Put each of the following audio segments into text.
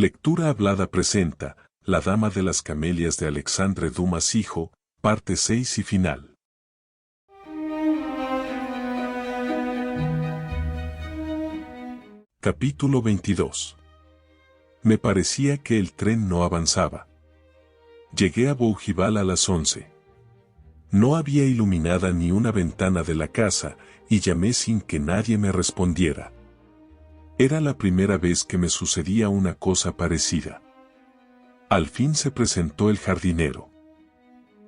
Lectura hablada presenta La Dama de las Camelias de Alexandre Dumas hijo, parte 6 y final. Capítulo 22. Me parecía que el tren no avanzaba. Llegué a Bougival a las 11. No había iluminada ni una ventana de la casa, y llamé sin que nadie me respondiera. Era la primera vez que me sucedía una cosa parecida. Al fin se presentó el jardinero.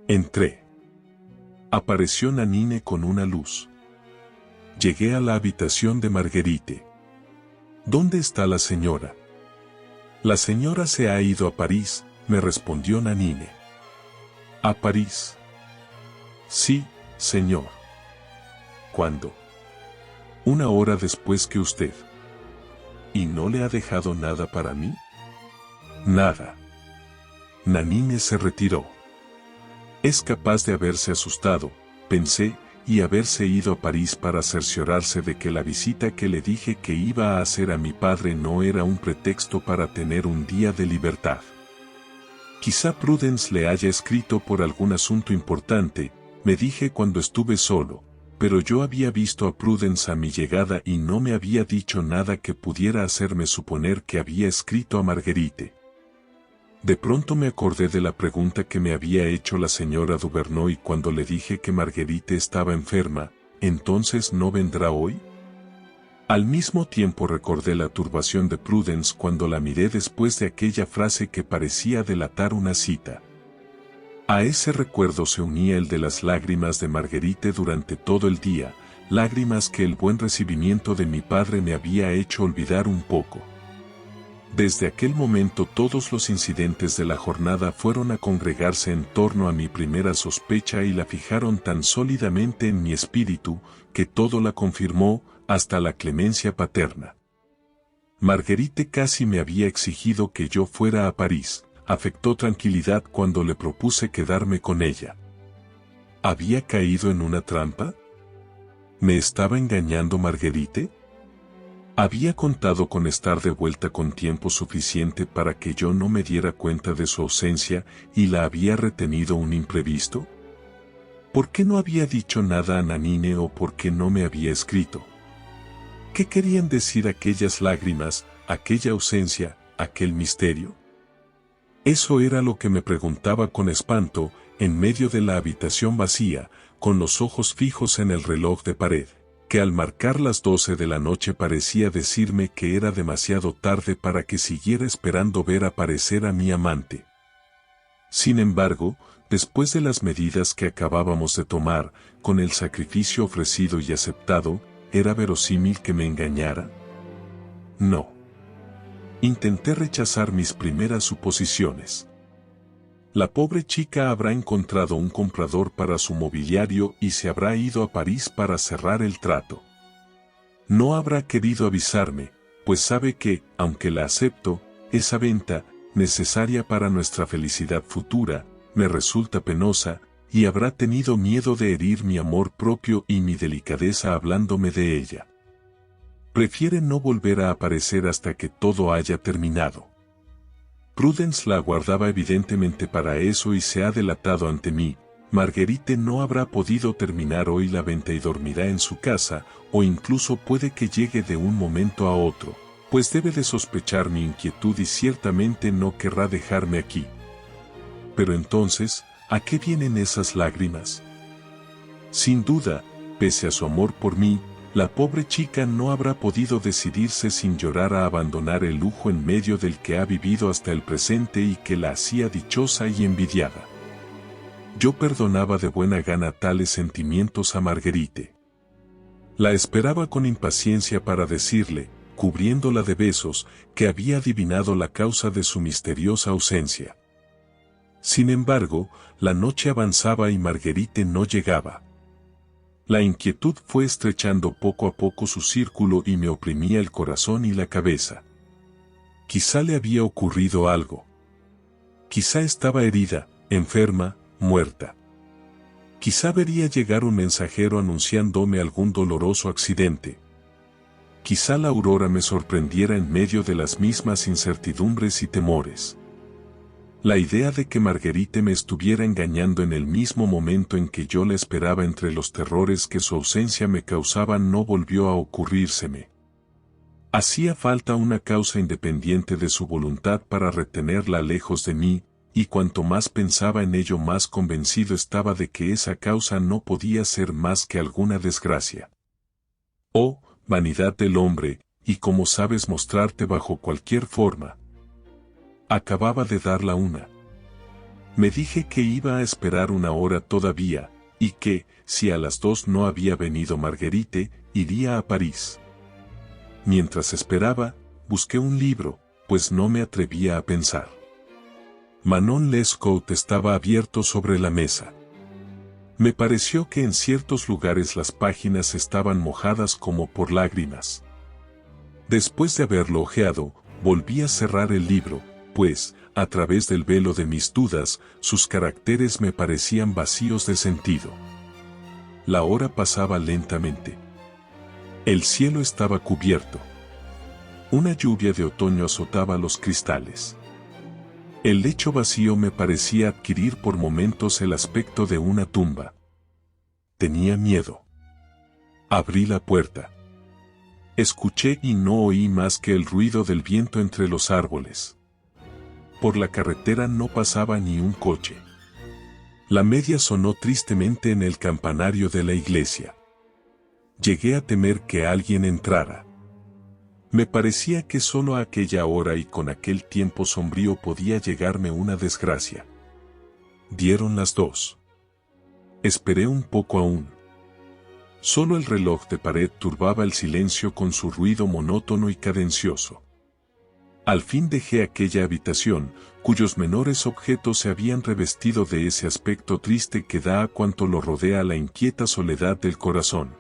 Entré. Apareció Nanine con una luz. Llegué a la habitación de Marguerite. ¿Dónde está la señora? La señora se ha ido a París, me respondió Nanine. ¿A París? Sí, señor. ¿Cuándo? Una hora después que usted. ¿Y no le ha dejado nada para mí? Nada. Nanine se retiró. Es capaz de haberse asustado, pensé, y haberse ido a París para cerciorarse de que la visita que le dije que iba a hacer a mi padre no era un pretexto para tener un día de libertad. Quizá Prudence le haya escrito por algún asunto importante, me dije cuando estuve solo, pero yo había visto a Prudence a mi llegada y no me había dicho nada que pudiera hacerme suponer que había escrito a Marguerite. De pronto me acordé de la pregunta que me había hecho la señora Duvernoy cuando le dije que Marguerite estaba enferma, ¿entonces no vendrá hoy? Al mismo tiempo recordé la turbación de Prudence cuando la miré después de aquella frase que parecía delatar una cita. A ese recuerdo se unía el de las lágrimas de Marguerite durante todo el día, lágrimas que el buen recibimiento de mi padre me había hecho olvidar un poco. Desde aquel momento todos los incidentes de la jornada fueron a congregarse en torno a mi primera sospecha y la fijaron tan sólidamente en mi espíritu, que todo la confirmó, hasta la clemencia paterna. Marguerite casi me había exigido que yo fuera a París. Afectó tranquilidad cuando le propuse quedarme con ella. ¿Había caído en una trampa? ¿Me estaba engañando Marguerite? ¿Había contado con estar de vuelta con tiempo suficiente para que yo no me diera cuenta de su ausencia y la había retenido un imprevisto? ¿Por qué no había dicho nada a Nanine o por qué no me había escrito? ¿Qué querían decir aquellas lágrimas, aquella ausencia, aquel misterio? Eso era lo que me preguntaba con espanto, en medio de la habitación vacía, con los ojos fijos en el reloj de pared, que al marcar las 12 de la noche parecía decirme que era demasiado tarde para que siguiera esperando ver aparecer a mi amante. Sin embargo, después de las medidas que acabábamos de tomar, con el sacrificio ofrecido y aceptado, ¿era verosímil que me engañara? No. Intenté rechazar mis primeras suposiciones. La pobre chica habrá encontrado un comprador para su mobiliario y se habrá ido a París para cerrar el trato. No habrá querido avisarme, pues sabe que, aunque la acepto, esa venta, necesaria para nuestra felicidad futura, me resulta penosa, y habrá tenido miedo de herir mi amor propio y mi delicadeza hablándome de ella. Prefiere no volver a aparecer hasta que todo haya terminado. Prudence la aguardaba evidentemente para eso y se ha delatado ante mí. Marguerite no habrá podido terminar hoy la venta y dormirá en su casa, o incluso puede que llegue de un momento a otro, pues debe de sospechar mi inquietud y ciertamente no querrá dejarme aquí. Pero entonces, ¿a qué vienen esas lágrimas? Sin duda, pese a su amor por mí, la pobre chica no habrá podido decidirse sin llorar a abandonar el lujo en medio del que ha vivido hasta el presente y que la hacía dichosa y envidiada. Yo perdonaba de buena gana tales sentimientos a Marguerite. La esperaba con impaciencia para decirle, cubriéndola de besos, que había adivinado la causa de su misteriosa ausencia. Sin embargo, la noche avanzaba y Marguerite no llegaba. La inquietud fue estrechando poco a poco su círculo y me oprimía el corazón y la cabeza. Quizá le había ocurrido algo. Quizá estaba herida, enferma, muerta. Quizá vería llegar un mensajero anunciándome algún doloroso accidente. Quizá la aurora me sorprendiera en medio de las mismas incertidumbres y temores. La idea de que Marguerite me estuviera engañando en el mismo momento en que yo la esperaba entre los terrores que su ausencia me causaba no volvió a ocurrírseme. Hacía falta una causa independiente de su voluntad para retenerla lejos de mí, y cuanto más pensaba en ello más convencido estaba de que esa causa no podía ser más que alguna desgracia. Oh, vanidad del hombre, y cómo sabes mostrarte bajo cualquier forma. Acababa de dar la una. Me dije que iba a esperar una hora todavía, y que, si a las 2 no había venido Marguerite, iría a París. Mientras esperaba, busqué un libro, pues no me atrevía a pensar. Manon Lescaut estaba abierto sobre la mesa. Me pareció que en ciertos lugares las páginas estaban mojadas como por lágrimas. Después de haberlo hojeado, volví a cerrar el libro, pues, a través del velo de mis dudas, sus caracteres me parecían vacíos de sentido. La hora pasaba lentamente. El cielo estaba cubierto. Una lluvia de otoño azotaba los cristales. El lecho vacío me parecía adquirir por momentos el aspecto de una tumba. Tenía miedo. Abrí la puerta. Escuché y no oí más que el ruido del viento entre los árboles. Por la carretera no pasaba ni un coche. La media sonó tristemente en el campanario de la iglesia. Llegué a temer que alguien entrara. Me parecía que solo a aquella hora y con aquel tiempo sombrío podía llegarme una desgracia. Dieron las 2. Esperé un poco aún. Solo el reloj de pared turbaba el silencio con su ruido monótono y cadencioso. Al fin dejé aquella habitación, cuyos menores objetos se habían revestido de ese aspecto triste que da a cuanto lo rodea la inquieta soledad del corazón.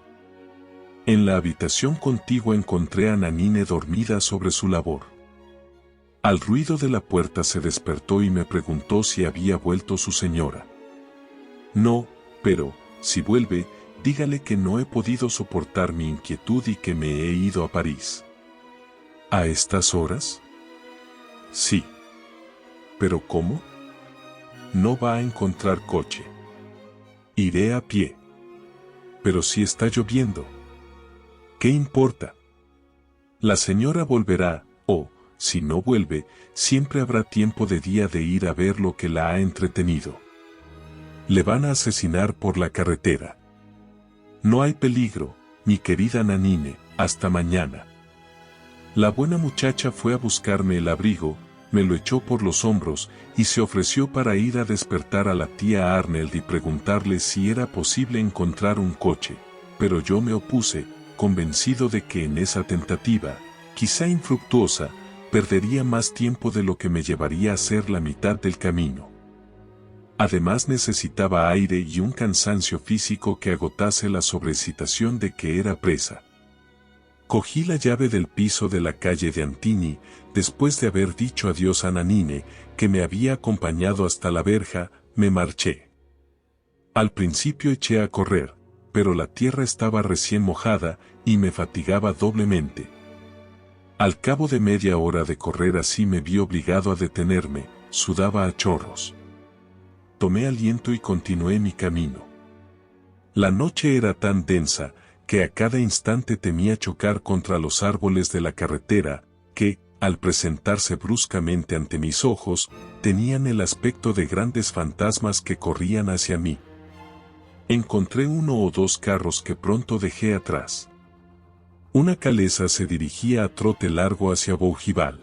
En la habitación contigua encontré a Nanine dormida sobre su labor. Al ruido de la puerta se despertó y me preguntó si había vuelto su señora. No, pero, si vuelve, dígale que no he podido soportar mi inquietud y que me he ido a París. ¿A estas horas? Sí. ¿Pero cómo? No va a encontrar coche. Iré a pie. Pero si está lloviendo. ¿Qué importa? La señora volverá, o, si no vuelve, siempre habrá tiempo de día de ir a ver lo que la ha entretenido. Le van a asesinar por la carretera. No hay peligro, mi querida Nanine, hasta mañana. La buena muchacha fue a buscarme el abrigo, me lo echó por los hombros, y se ofreció para ir a despertar a la tía Arnold y preguntarle si era posible encontrar un coche, pero yo me opuse, convencido de que en esa tentativa, quizá infructuosa, perdería más tiempo de lo que me llevaría a hacer la mitad del camino. Además necesitaba aire y un cansancio físico que agotase la sobreexcitación de que era presa. Cogí la llave del piso de la calle de Antini, después de haber dicho adiós a Nanine, que me había acompañado hasta la verja, me marché. Al principio eché a correr, pero la tierra estaba recién mojada y me fatigaba doblemente. Al cabo de media hora de correr así me vi obligado a detenerme, sudaba a chorros. Tomé aliento y continué mi camino. La noche era tan densa, que a cada instante temía chocar contra los árboles de la carretera, que, al presentarse bruscamente ante mis ojos, tenían el aspecto de grandes fantasmas que corrían hacia mí. Encontré 1 o 2 carros que pronto dejé atrás. Una calesa se dirigía a trote largo hacia Bougival.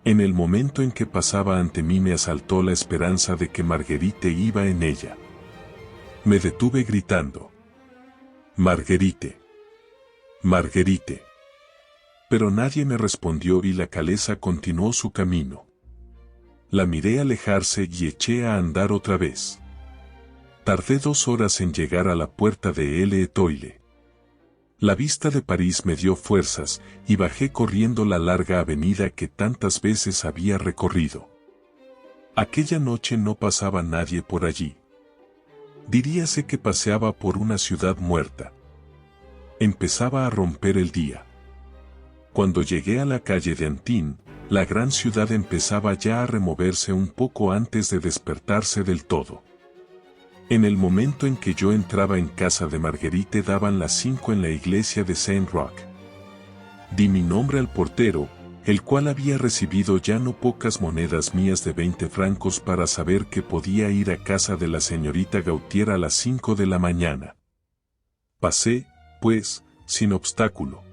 En el momento en que pasaba ante mí me asaltó la esperanza de que Marguerite iba en ella. Me detuve gritando: «Marguerite. Marguerite». Pero nadie me respondió y la calesa continuó su camino. La miré alejarse y eché a andar otra vez. Tardé 2 horas en llegar a la puerta de El Étoile. La vista de París me dio fuerzas y bajé corriendo la larga avenida que tantas veces había recorrido. Aquella noche no pasaba nadie por allí. Diríase que paseaba por una ciudad muerta. Empezaba a romper el día. Cuando llegué a la calle de Antin, la gran ciudad empezaba ya a removerse un poco antes de despertarse del todo. En el momento en que yo entraba en casa de Marguerite daban las 5 en la iglesia de Saint Roch. Di mi nombre al portero, el cual había recibido ya no pocas monedas mías de 20 francos para saber que podía ir a casa de la señorita Gautier a las 5 de la mañana. Pasé, pues, sin obstáculo.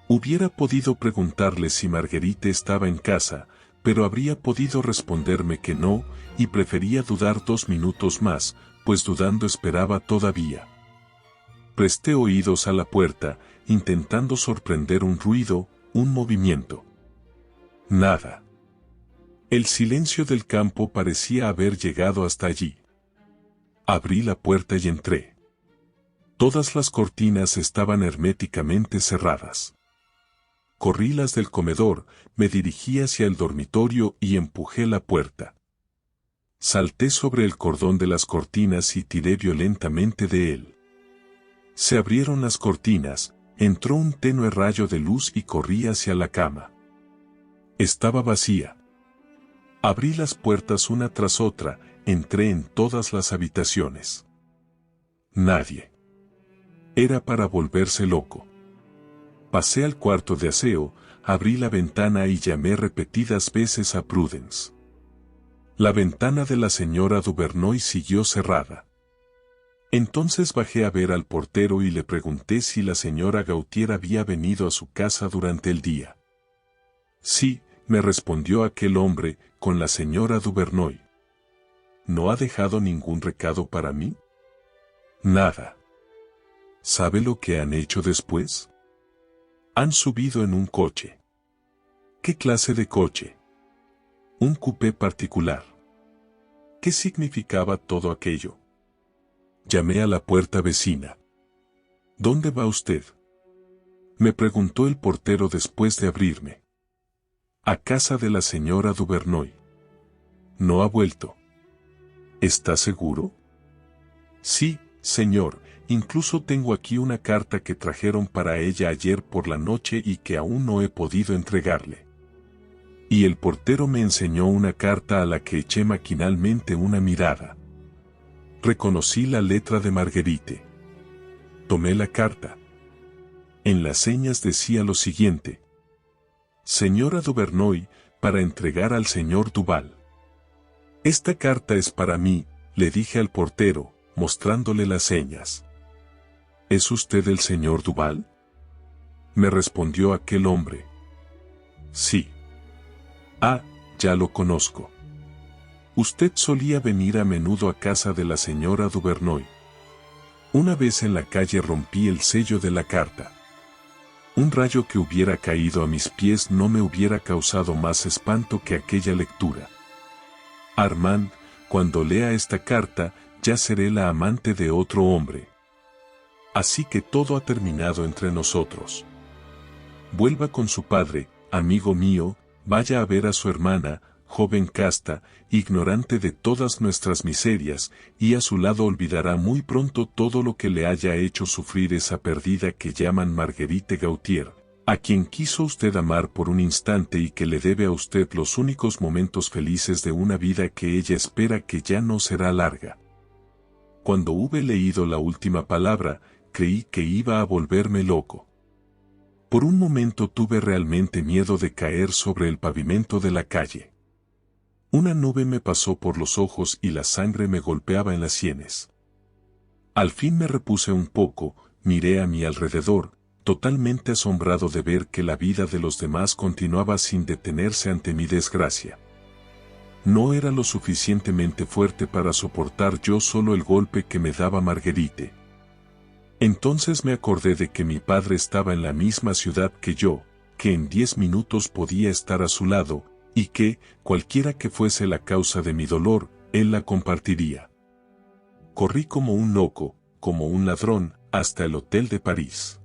Hubiera podido preguntarle si Marguerite estaba en casa, pero habría podido responderme que no, y prefería dudar 2 minutos más, pues dudando esperaba todavía. Presté oídos a la puerta, intentando sorprender un ruido, un movimiento. Nada. El silencio del campo parecía haber llegado hasta allí. Abrí la puerta y entré. Todas las cortinas estaban herméticamente cerradas. Corrí las del comedor, me dirigí hacia el dormitorio y empujé la puerta. Salté sobre el cordón de las cortinas y tiré violentamente de él. Se abrieron las cortinas, entró un tenue rayo de luz y corrí hacia la cama. Estaba vacía. Abrí las puertas una tras otra, entré en todas las habitaciones. Nadie. Era para volverse loco. Pasé al cuarto de aseo, abrí la ventana y llamé repetidas veces a Prudence. La ventana de la señora Duvernoy siguió cerrada. Entonces bajé a ver al portero y le pregunté si la señora Gautier había venido a su casa durante el día. Sí, me respondió aquel hombre, con la señora Duvernoy. ¿No ha dejado ningún recado para mí? Nada. ¿Sabe lo que han hecho después? Han subido en un coche. ¿Qué clase de coche? Un coupé particular. ¿Qué significaba todo aquello? Llamé a la puerta vecina. ¿Dónde va usted? Me preguntó el portero después de abrirme. A casa de la señora Duvernoy. ¿No ha vuelto? ¿Está seguro? Sí, señor. Incluso tengo aquí una carta que trajeron para ella ayer por la noche y que aún no he podido entregarle. Y el portero me enseñó una carta a la que eché maquinalmente una mirada. Reconocí la letra de Marguerite. Tomé la carta. En las señas decía lo siguiente. Señora Duvernoy, para entregar al señor Duval. Esta carta es para mí, le dije al portero, mostrándole las señas. ¿Es usted el señor Duval? Me respondió aquel hombre. Sí. Ah, ya lo conozco. Usted solía venir a menudo a casa de la señora Duvernoy. Una vez en la calle rompí el sello de la carta. Un rayo que hubiera caído a mis pies no me hubiera causado más espanto que aquella lectura. Armand, cuando lea esta carta, ya seré la amante de otro hombre. Así que todo ha terminado entre nosotros. Vuelva con su padre, amigo mío, vaya a ver a su hermana, joven casta, ignorante de todas nuestras miserias, y a su lado olvidará muy pronto todo lo que le haya hecho sufrir esa perdida que llaman Marguerite Gautier, a quien quiso usted amar por un instante y que le debe a usted los únicos momentos felices de una vida que ella espera que ya no será larga. Cuando hube leído la última palabra, creí que iba a volverme loco. Por un momento tuve realmente miedo de caer sobre el pavimento de la calle. Una nube me pasó por los ojos y la sangre me golpeaba en las sienes. Al fin me repuse un poco, miré a mi alrededor, totalmente asombrado de ver que la vida de los demás continuaba sin detenerse ante mi desgracia. No era lo suficientemente fuerte para soportar yo solo el golpe que me daba Marguerite. Entonces me acordé de que mi padre estaba en la misma ciudad que yo, que en 10 minutos podía estar a su lado, y que, cualquiera que fuese la causa de mi dolor, él la compartiría. Corrí como un loco, como un ladrón, hasta el Hotel de París.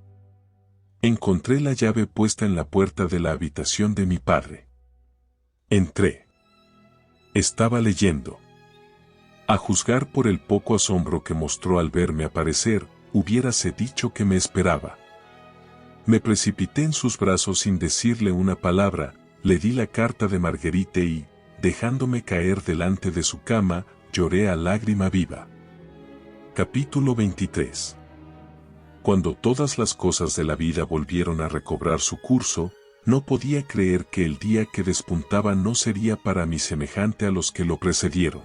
Encontré la llave puesta en la puerta de la habitación de mi padre. Entré. Estaba leyendo. A juzgar por el poco asombro que mostró al verme aparecer, hubiérase dicho que me esperaba. Me precipité en sus brazos sin decirle una palabra, le di la carta de Marguerite y, dejándome caer delante de su cama, lloré a lágrima viva. Capítulo 23. Cuando todas las cosas de la vida volvieron a recobrar su curso, no podía creer que el día que despuntaba no sería para mí semejante a los que lo precedieron.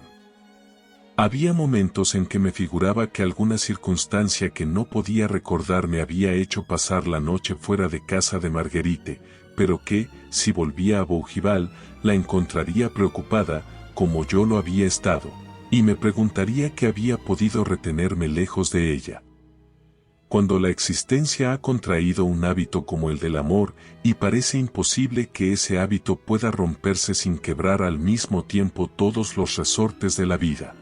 Había momentos en que me figuraba que alguna circunstancia que no podía recordar me había hecho pasar la noche fuera de casa de Marguerite, pero que, si volvía a Bougival, la encontraría preocupada, como yo lo había estado, y me preguntaría qué había podido retenerme lejos de ella. Cuando la existencia ha contraído un hábito como el del amor, y parece imposible que ese hábito pueda romperse sin quebrar al mismo tiempo todos los resortes de la vida.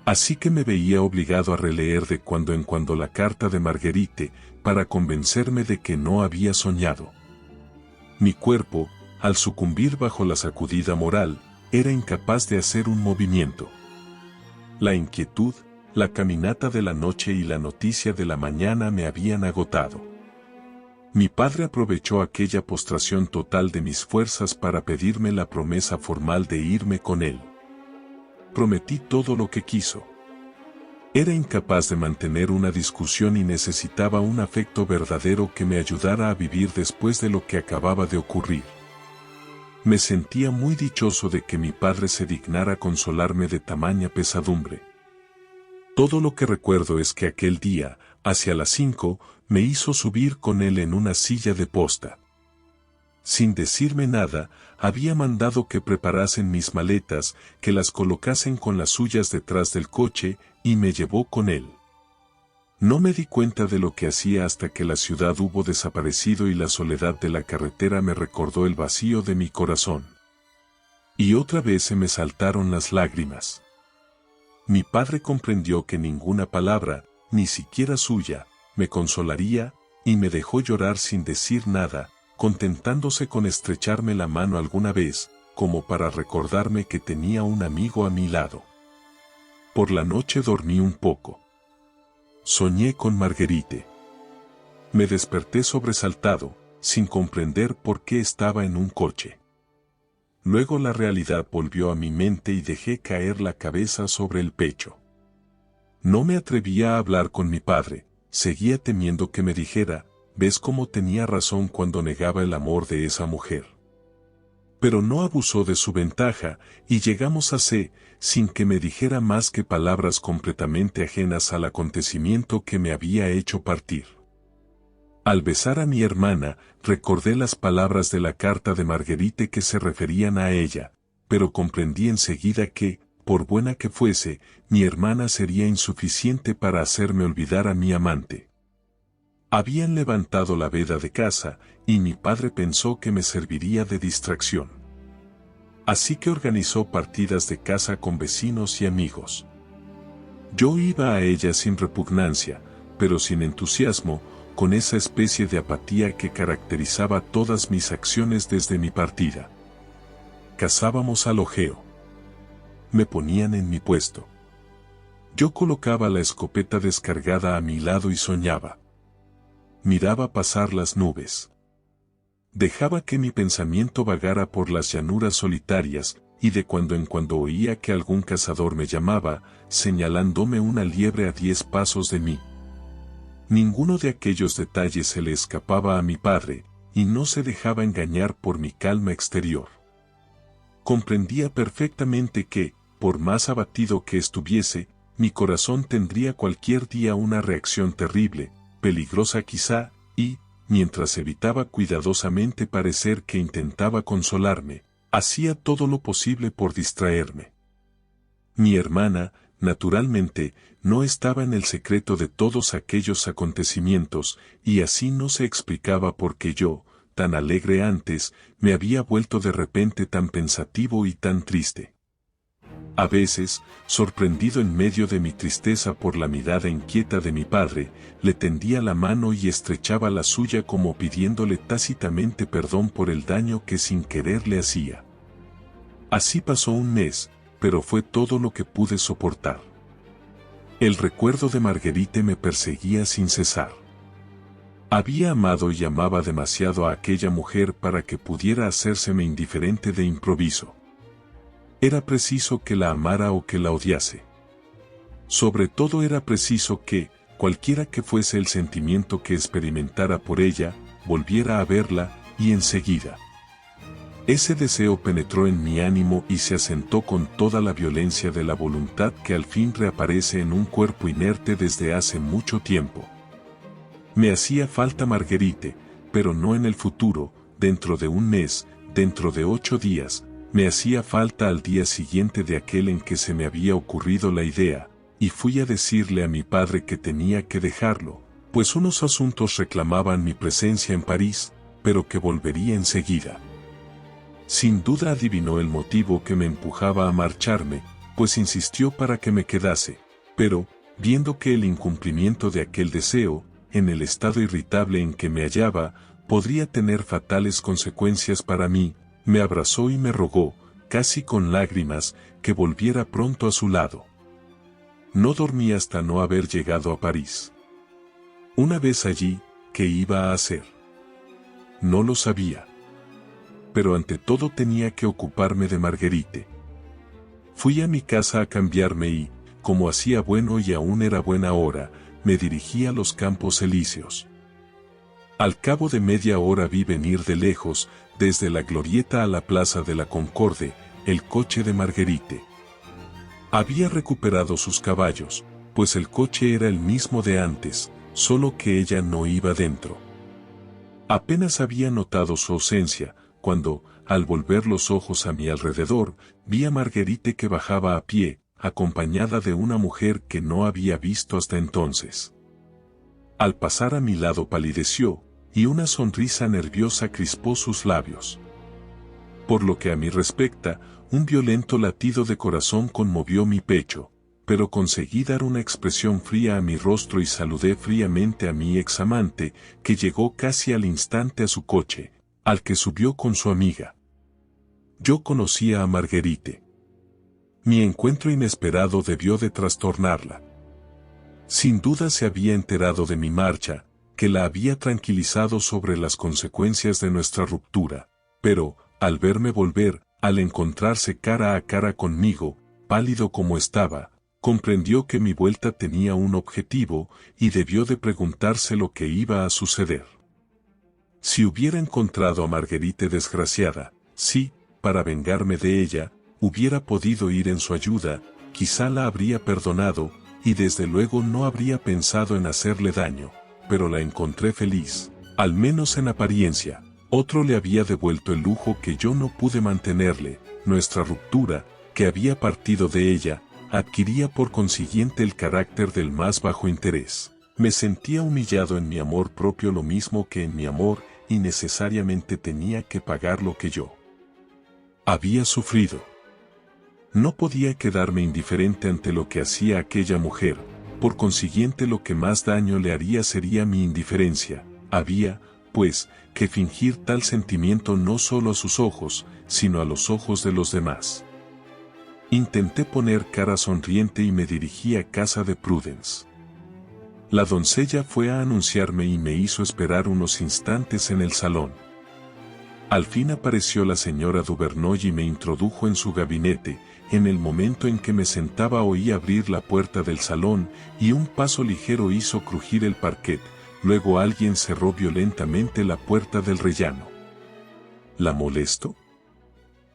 Así que me veía obligado a releer de cuando en cuando la carta de Marguerite, para convencerme de que no había soñado. Mi cuerpo, al sucumbir bajo la sacudida moral, era incapaz de hacer un movimiento. La inquietud, la caminata de la noche y la noticia de la mañana me habían agotado. Mi padre aprovechó aquella postración total de mis fuerzas para pedirme la promesa formal de irme con él. Prometí todo lo que quiso. Era incapaz de mantener una discusión y necesitaba un afecto verdadero que me ayudara a vivir después de lo que acababa de ocurrir. Me sentía muy dichoso de que mi padre se dignara consolarme de tamaña pesadumbre. Todo lo que recuerdo es que aquel día, hacia las 5, me hizo subir con él en una silla de posta. Sin decirme nada, había mandado que preparasen mis maletas, que las colocasen con las suyas detrás del coche, y me llevó con él. No me di cuenta de lo que hacía hasta que la ciudad hubo desaparecido y la soledad de la carretera me recordó el vacío de mi corazón. Y otra vez se me saltaron las lágrimas. Mi padre comprendió que ninguna palabra, ni siquiera suya, me consolaría, y me dejó llorar sin decir nada, contentándose con estrecharme la mano alguna vez, como para recordarme que tenía un amigo a mi lado. Por la noche dormí un poco. Soñé con Marguerite. Me desperté sobresaltado, sin comprender por qué estaba en un coche. Luego la realidad volvió a mi mente y dejé caer la cabeza sobre el pecho. No me atrevía a hablar con mi padre, seguía temiendo que me dijera, ¿ves cómo tenía razón cuando negaba el amor de esa mujer? Pero no abusó de su ventaja, y llegamos a C, sin que me dijera más que palabras completamente ajenas al acontecimiento que me había hecho partir. Al besar a mi hermana, recordé las palabras de la carta de Marguerite que se referían a ella, pero comprendí enseguida que, por buena que fuese, mi hermana sería insuficiente para hacerme olvidar a mi amante. Habían levantado la veda de casa, y mi padre pensó que me serviría de distracción. Así que organizó partidas de caza con vecinos y amigos. Yo iba a ella sin repugnancia, pero sin entusiasmo, con esa especie de apatía que caracterizaba todas mis acciones desde mi partida. Cazábamos al ojeo. Me ponían en mi puesto. Yo colocaba la escopeta descargada a mi lado y soñaba. Miraba pasar las nubes. Dejaba que mi pensamiento vagara por las llanuras solitarias, y de cuando en cuando oía que algún cazador me llamaba, señalándome una liebre a 10 pasos de mí. Ninguno de aquellos detalles se le escapaba a mi padre, y no se dejaba engañar por mi calma exterior. Comprendía perfectamente que, por más abatido que estuviese, mi corazón tendría cualquier día una reacción terrible, peligrosa quizá, y, mientras evitaba cuidadosamente parecer que intentaba consolarme, hacía todo lo posible por distraerme. Mi hermana, naturalmente, no estaba en el secreto de todos aquellos acontecimientos, y así no se explicaba por qué yo, tan alegre antes, me había vuelto de repente tan pensativo y tan triste. A veces, sorprendido en medio de mi tristeza por la mirada inquieta de mi padre, le tendía la mano y estrechaba la suya como pidiéndole tácitamente perdón por el daño que sin querer le hacía. Así pasó un mes, pero fue todo lo que pude soportar. El recuerdo de Marguerite me perseguía sin cesar. Había amado y amaba demasiado a aquella mujer para que pudiera hacérseme indiferente de improviso. Era preciso que la amara o que la odiase. Sobre todo era preciso que, cualquiera que fuese el sentimiento que experimentara por ella, volviera a verla, y enseguida. Ese deseo penetró en mi ánimo y se asentó con toda la violencia de la voluntad que al fin reaparece en un cuerpo inerte desde hace mucho tiempo. Me hacía falta Marguerite, pero no en el futuro, dentro de un mes, dentro de 8 días, me hacía falta al día siguiente de aquel en que se me había ocurrido la idea, y fui a decirle a mi padre que tenía que dejarlo, pues unos asuntos reclamaban mi presencia en París, pero que volvería enseguida. Sin duda adivinó el motivo que me empujaba a marcharme, pues insistió para que me quedase, pero, viendo que el incumplimiento de aquel deseo, en el estado irritable en que me hallaba, podría tener fatales consecuencias para mí, me abrazó y me rogó, casi con lágrimas, que volviera pronto a su lado. No dormí hasta no haber llegado a París. Una vez allí, ¿qué iba a hacer? No lo sabía. Pero ante todo tenía que ocuparme de Marguerite. Fui a mi casa a cambiarme y, como hacía bueno y aún era buena hora, me dirigí a los Campos Elíseos. Al cabo de media hora vi venir de lejos, desde la glorieta a la plaza de la Concorde, el coche de Marguerite. Había recuperado sus caballos, pues el coche era el mismo de antes, solo que ella no iba dentro. Apenas había notado su ausencia, cuando, al volver los ojos a mi alrededor, vi a Marguerite que bajaba a pie, acompañada de una mujer que no había visto hasta entonces. Al pasar a mi lado palideció, y una sonrisa nerviosa crispó sus labios. Por lo que a mí respecta, un violento latido de corazón conmovió mi pecho, pero conseguí dar una expresión fría a mi rostro y saludé fríamente a mi examante, que llegó casi al instante a su coche, al que subió con su amiga. Yo conocía a Marguerite. Mi encuentro inesperado debió de trastornarla. Sin duda se había enterado de mi marcha, que la había tranquilizado sobre las consecuencias de nuestra ruptura, pero, al verme volver, al encontrarse cara a cara conmigo, pálido como estaba, comprendió que mi vuelta tenía un objetivo y debió de preguntarse lo que iba a suceder. Si hubiera encontrado a Marguerite desgraciada, sí, para vengarme de ella, hubiera podido ir en su ayuda, quizá la habría perdonado, y desde luego no habría pensado en hacerle daño, pero la encontré feliz, al menos en apariencia. Otro le había devuelto el lujo que yo no pude mantenerle, nuestra ruptura, que había partido de ella, adquiría por consiguiente el carácter del más bajo interés. Me sentía humillado en mi amor propio lo mismo que en mi amor, y necesariamente tenía que pagar lo que yo había sufrido. No podía quedarme indiferente ante lo que hacía aquella mujer, por consiguiente lo que más daño le haría sería mi indiferencia. Había, pues, que fingir tal sentimiento no solo a sus ojos, sino a los ojos de los demás. Intenté poner cara sonriente y me dirigí a casa de Prudence. La doncella fue a anunciarme y me hizo esperar unos instantes en el salón. Al fin apareció la señora Duvernoy y me introdujo en su gabinete. En el momento en que me sentaba oí abrir la puerta del salón y un paso ligero hizo crujir el parquet. Luego alguien cerró violentamente la puerta del rellano. ¿La molesto?,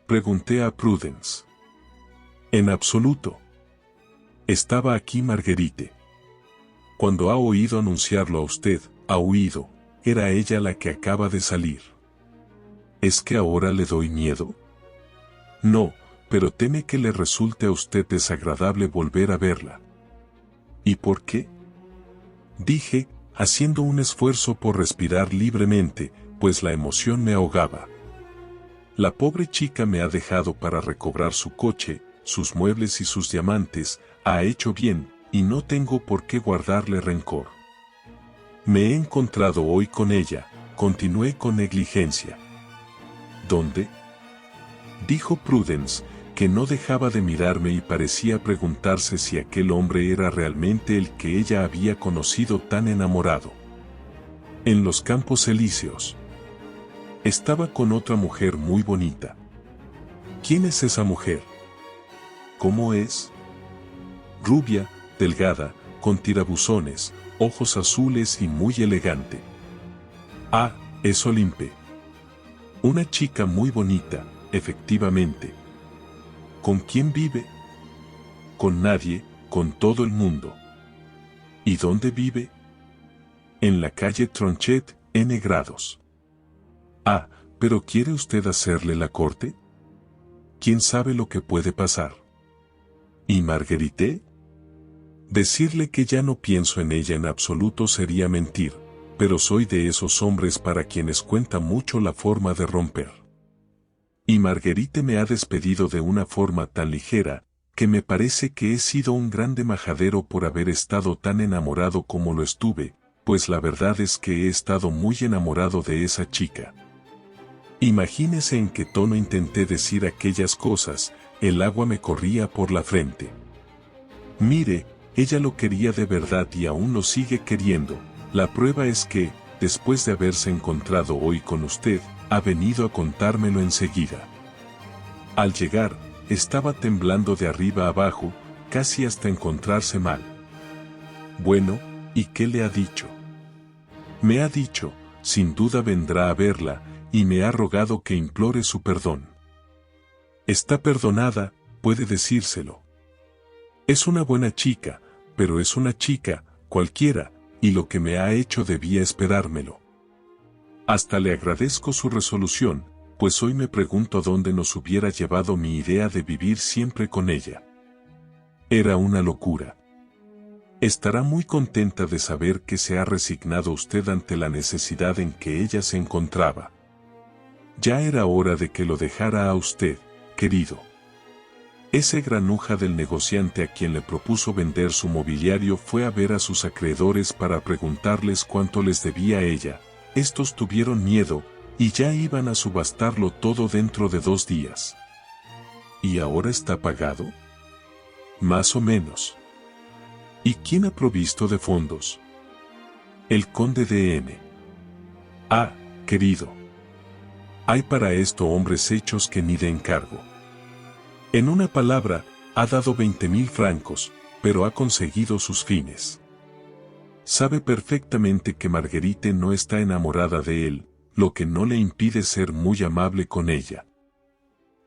pregunté a Prudence. En absoluto. Estaba aquí Marguerite. Cuando ha oído anunciarlo a usted, ha huido. Era ella la que acaba de salir. ¿Es que ahora le doy miedo? No, pero teme que le resulte a usted desagradable volver a verla. ¿Y por qué?, dije, haciendo un esfuerzo por respirar libremente, pues la emoción me ahogaba. La pobre chica me ha dejado para recobrar su coche, sus muebles y sus diamantes, ha hecho bien, y no tengo por qué guardarle rencor. Me he encontrado hoy con ella, continué con negligencia. ¿Dónde?, dijo Prudence, que no dejaba de mirarme y parecía preguntarse si aquel hombre era realmente el que ella había conocido tan enamorado. En los Campos Elíseos. Estaba con otra mujer muy bonita. ¿Quién es esa mujer? ¿Cómo es? Rubia, delgada, con tirabuzones, ojos azules y muy elegante. Ah, es Olimpe. Una chica muy bonita, efectivamente. ¿Con quién vive? Con nadie, con todo el mundo. ¿Y dónde vive? En la calle Tronchet, N grados. Ah, ¿pero quiere usted hacerle la corte? ¿Quién sabe lo que puede pasar? ¿Y Marguerite? Decirle que ya no pienso en ella en absoluto sería mentir, pero soy de esos hombres para quienes cuenta mucho la forma de romper. Y Marguerite me ha despedido de una forma tan ligera, que me parece que he sido un grande majadero por haber estado tan enamorado como lo estuve, pues la verdad es que he estado muy enamorado de esa chica. Imagínese en qué tono intenté decir aquellas cosas, el agua me corría por la frente. Mire, ella lo quería de verdad y aún lo sigue queriendo. La prueba es que, después de haberse encontrado hoy con usted, ha venido a contármelo enseguida. Al llegar, estaba temblando de arriba abajo, casi hasta encontrarse mal. Bueno, ¿y qué le ha dicho? Me ha dicho, sin duda vendrá a verla, y me ha rogado que implore su perdón. Está perdonada, puede decírselo. Es una buena chica, pero es una chica, cualquiera, y lo que me ha hecho debía esperármelo. Hasta le agradezco su resolución, pues hoy me pregunto dónde nos hubiera llevado mi idea de vivir siempre con ella. Era una locura. Estará muy contenta de saber que se ha resignado usted ante la necesidad en que ella se encontraba. Ya era hora de que lo dejara a usted, querido. Ese granuja del negociante a quien le propuso vender su mobiliario fue a ver a sus acreedores para preguntarles cuánto les debía a ella. Estos tuvieron miedo, y ya iban a subastarlo todo dentro de 2 días. ¿Y ahora está pagado? Más o menos. ¿Y quién ha provisto de fondos? El conde de N. Ah, querido. Hay para esto hombres hechos que ni de encargo. En una palabra, ha dado 20.000 francos, pero ha conseguido sus fines. Sabe perfectamente que Marguerite no está enamorada de él, lo que no le impide ser muy amable con ella.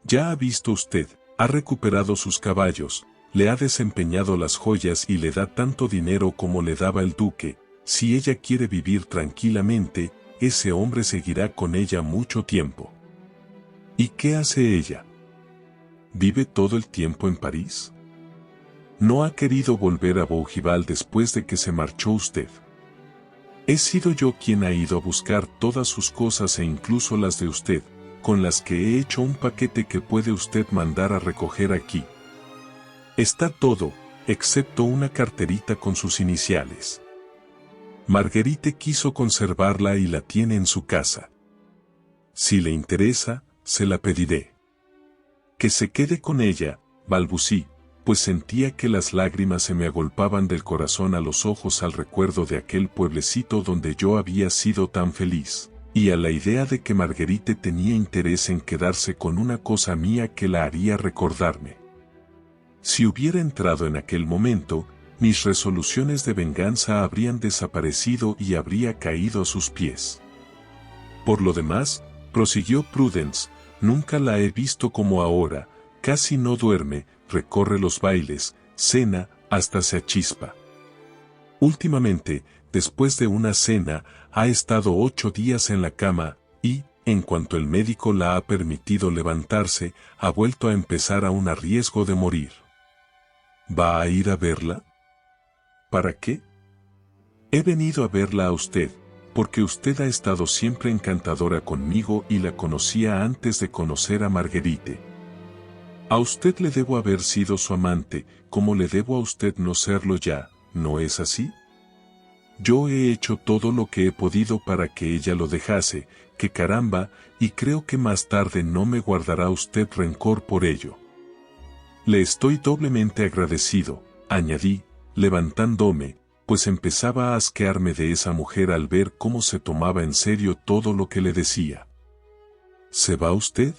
Ya ha visto usted, ha recuperado sus caballos, le ha desempeñado las joyas y le da tanto dinero como le daba el duque. Si ella quiere vivir tranquilamente, ese hombre seguirá con ella mucho tiempo. ¿Y qué hace ella? ¿Vive todo el tiempo en París? No ha querido volver a Bougival después de que se marchó usted. He sido yo quien ha ido a buscar todas sus cosas e incluso las de usted, con las que he hecho un paquete que puede usted mandar a recoger aquí. Está todo, excepto una carterita con sus iniciales. Marguerite quiso conservarla y la tiene en su casa. Si le interesa, se la pediré. Que se quede con ella, balbucí, pues sentía que las lágrimas se me agolpaban del corazón a los ojos al recuerdo de aquel pueblecito donde yo había sido tan feliz, y a la idea de que Marguerite tenía interés en quedarse con una cosa mía que la haría recordarme. Si hubiera entrado en aquel momento, mis resoluciones de venganza habrían desaparecido y habría caído a sus pies. Por lo demás, prosiguió Prudence, nunca la he visto como ahora, casi no duerme, recorre los bailes, cena, hasta se achispa. Últimamente, después de una cena, ha estado 8 días en la cama, y, en cuanto el médico la ha permitido levantarse, ha vuelto a empezar aún a riesgo de morir. ¿Va a ir a verla? ¿Para qué? He venido a verla a usted, porque usted ha estado siempre encantadora conmigo y la conocía antes de conocer a Marguerite. A usted le debo haber sido su amante, como le debo a usted no serlo ya, ¿no es así? Yo he hecho todo lo que he podido para que ella lo dejase, que caramba, y creo que más tarde no me guardará usted rencor por ello. Le estoy doblemente agradecido, añadí, levantándome, pues empezaba a asquearme de esa mujer al ver cómo se tomaba en serio todo lo que le decía. ¿Se va usted?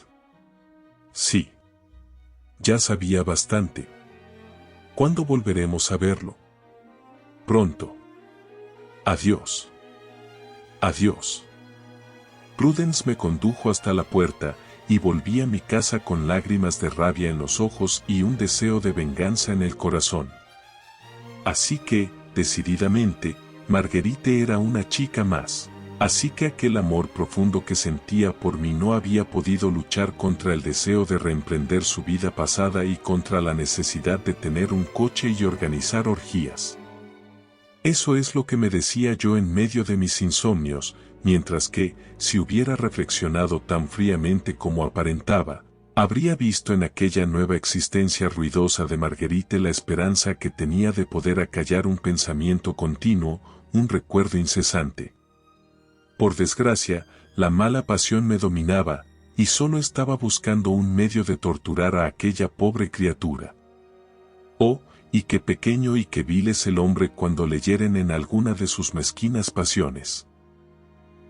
Sí. Ya sabía bastante. ¿Cuándo volveremos a verlo? Pronto. Adiós. Adiós. Prudence me condujo hasta la puerta, y volví a mi casa con lágrimas de rabia en los ojos y un deseo de venganza en el corazón. Así que, decididamente, Marguerite era una chica más. Así que aquel amor profundo que sentía por mí no había podido luchar contra el deseo de reemprender su vida pasada y contra la necesidad de tener un coche y organizar orgías. Eso es lo que me decía yo en medio de mis insomnios, mientras que, si hubiera reflexionado tan fríamente como aparentaba, habría visto en aquella nueva existencia ruidosa de Marguerite la esperanza que tenía de poder acallar un pensamiento continuo, un recuerdo incesante. Por desgracia, la mala pasión me dominaba, y solo estaba buscando un medio de torturar a aquella pobre criatura. Oh, y qué pequeño y qué vil es el hombre cuando le hieren en alguna de sus mezquinas pasiones.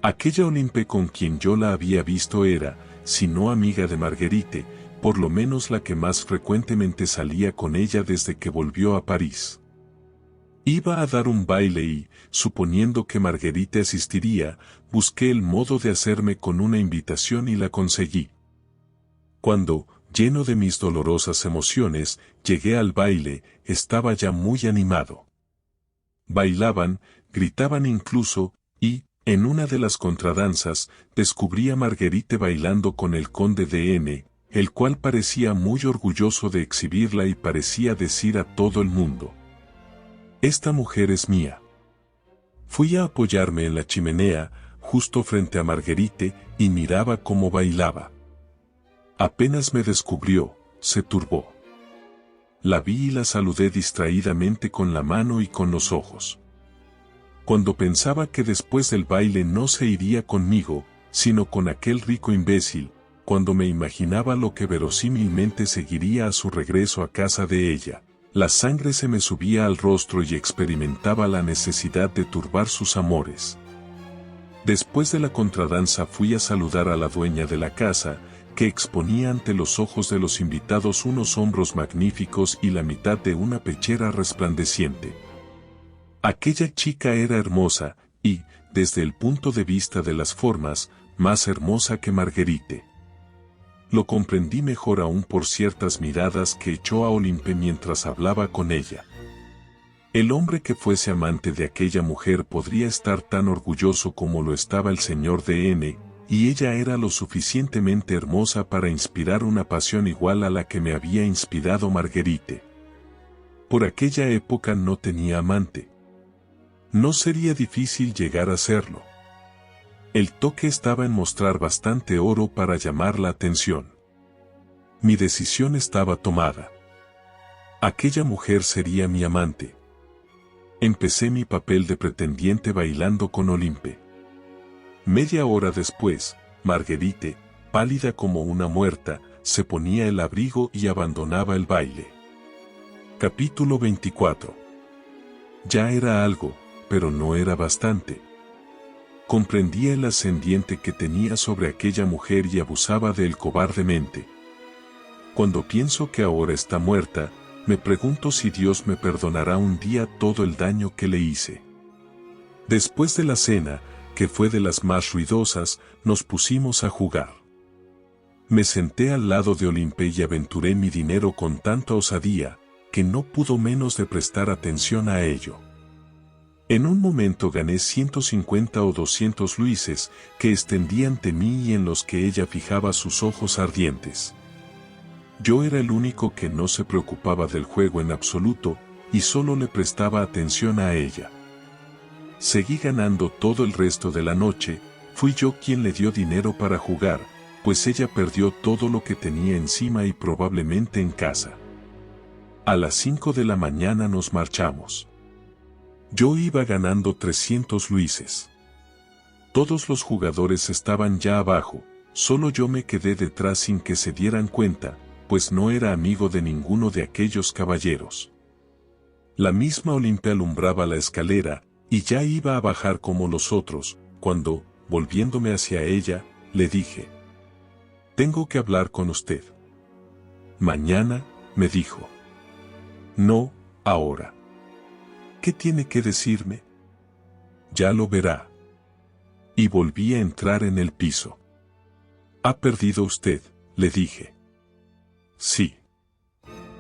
Aquella Olympe con quien yo la había visto era, si no amiga de Marguerite, por lo menos la que más frecuentemente salía con ella desde que volvió a París. Iba a dar un baile y, suponiendo que Marguerite asistiría, busqué el modo de hacerme con una invitación y la conseguí. Cuando, lleno de mis dolorosas emociones, llegué al baile, estaba ya muy animado. Bailaban, gritaban incluso, y, en una de las contradanzas, descubrí a Marguerite bailando con el conde de N, el cual parecía muy orgulloso de exhibirla y parecía decir a todo el mundo: «Esta mujer es mía». Fui a apoyarme en la chimenea, justo frente a Marguerite, y miraba cómo bailaba. Apenas me descubrió, se turbó. La vi y la saludé distraídamente con la mano y con los ojos. Cuando pensaba que después del baile no se iría conmigo, sino con aquel rico imbécil, cuando me imaginaba lo que verosímilmente seguiría a su regreso a casa de ella, la sangre se me subía al rostro y experimentaba la necesidad de turbar sus amores. Después de la contradanza fui a saludar a la dueña de la casa, que exponía ante los ojos de los invitados unos hombros magníficos y la mitad de una pechera resplandeciente. Aquella chica era hermosa, y, desde el punto de vista de las formas, más hermosa que Marguerite. Lo comprendí mejor aún por ciertas miradas que echó a Olympe mientras hablaba con ella. El hombre que fuese amante de aquella mujer podría estar tan orgulloso como lo estaba el señor de N, y ella era lo suficientemente hermosa para inspirar una pasión igual a la que me había inspirado Marguerite. Por aquella época no tenía amante. No sería difícil llegar a serlo. El toque estaba en mostrar bastante oro para llamar la atención. Mi decisión estaba tomada. Aquella mujer sería mi amante. Empecé mi papel de pretendiente bailando con Olympe. Media hora después, Marguerite, pálida como una muerta, se ponía el abrigo y abandonaba el baile. Capítulo 24. Ya era algo, pero no era bastante. Comprendía el ascendiente que tenía sobre aquella mujer y abusaba de él cobardemente. Cuando pienso que ahora está muerta, me pregunto si Dios me perdonará un día todo el daño que le hice. Después de la cena, que fue de las más ruidosas, nos pusimos a jugar. Me senté al lado de Olympe y aventuré mi dinero con tanta osadía, que no pudo menos de prestar atención a ello. En un momento gané 150 o 200 luises, que extendí ante mí y en los que ella fijaba sus ojos ardientes. Yo era el único que no se preocupaba del juego en absoluto, y solo le prestaba atención a ella. Seguí ganando todo el resto de la noche, fui yo quien le dio dinero para jugar, pues ella perdió todo lo que tenía encima y probablemente en casa. A las 5 de la mañana nos marchamos. Yo iba ganando 300 luises. Todos los jugadores estaban ya abajo, solo yo me quedé detrás sin que se dieran cuenta, pues no era amigo de ninguno de aquellos caballeros. La misma Olimpia alumbraba la escalera, y ya iba a bajar como los otros, cuando, volviéndome hacia ella, le dije: «Tengo que hablar con usted». «Mañana», me dijo. «No, ahora». «¿Qué tiene que decirme?» «Ya lo verá». Y volví a entrar en el piso. «¿Ha perdido usted?», le dije. «Sí».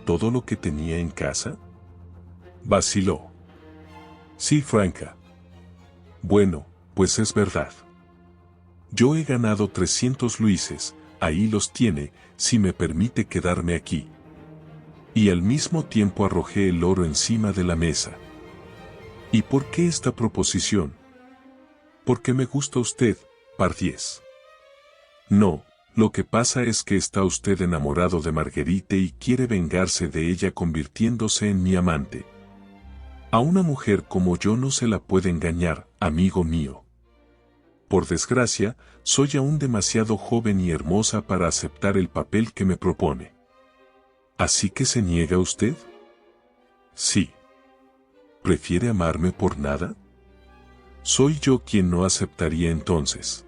«¿Todo lo que tenía en casa?», vaciló. «Sí, Franca». «Bueno, pues es verdad. Yo he ganado 300 luises, ahí los tiene, si me permite quedarme aquí». Y al mismo tiempo arrojé el oro encima de la mesa. «¿Y por qué esta proposición?». «Porque me gusta usted, Pardiez». «No, lo que pasa es que está usted enamorado de Marguerite y quiere vengarse de ella convirtiéndose en mi amante. A una mujer como yo no se la puede engañar, amigo mío. Por desgracia, soy aún demasiado joven y hermosa para aceptar el papel que me propone». «¿Así que se niega usted?». «Sí». «¿Prefiere amarme por nada?». «Soy yo quien no aceptaría entonces».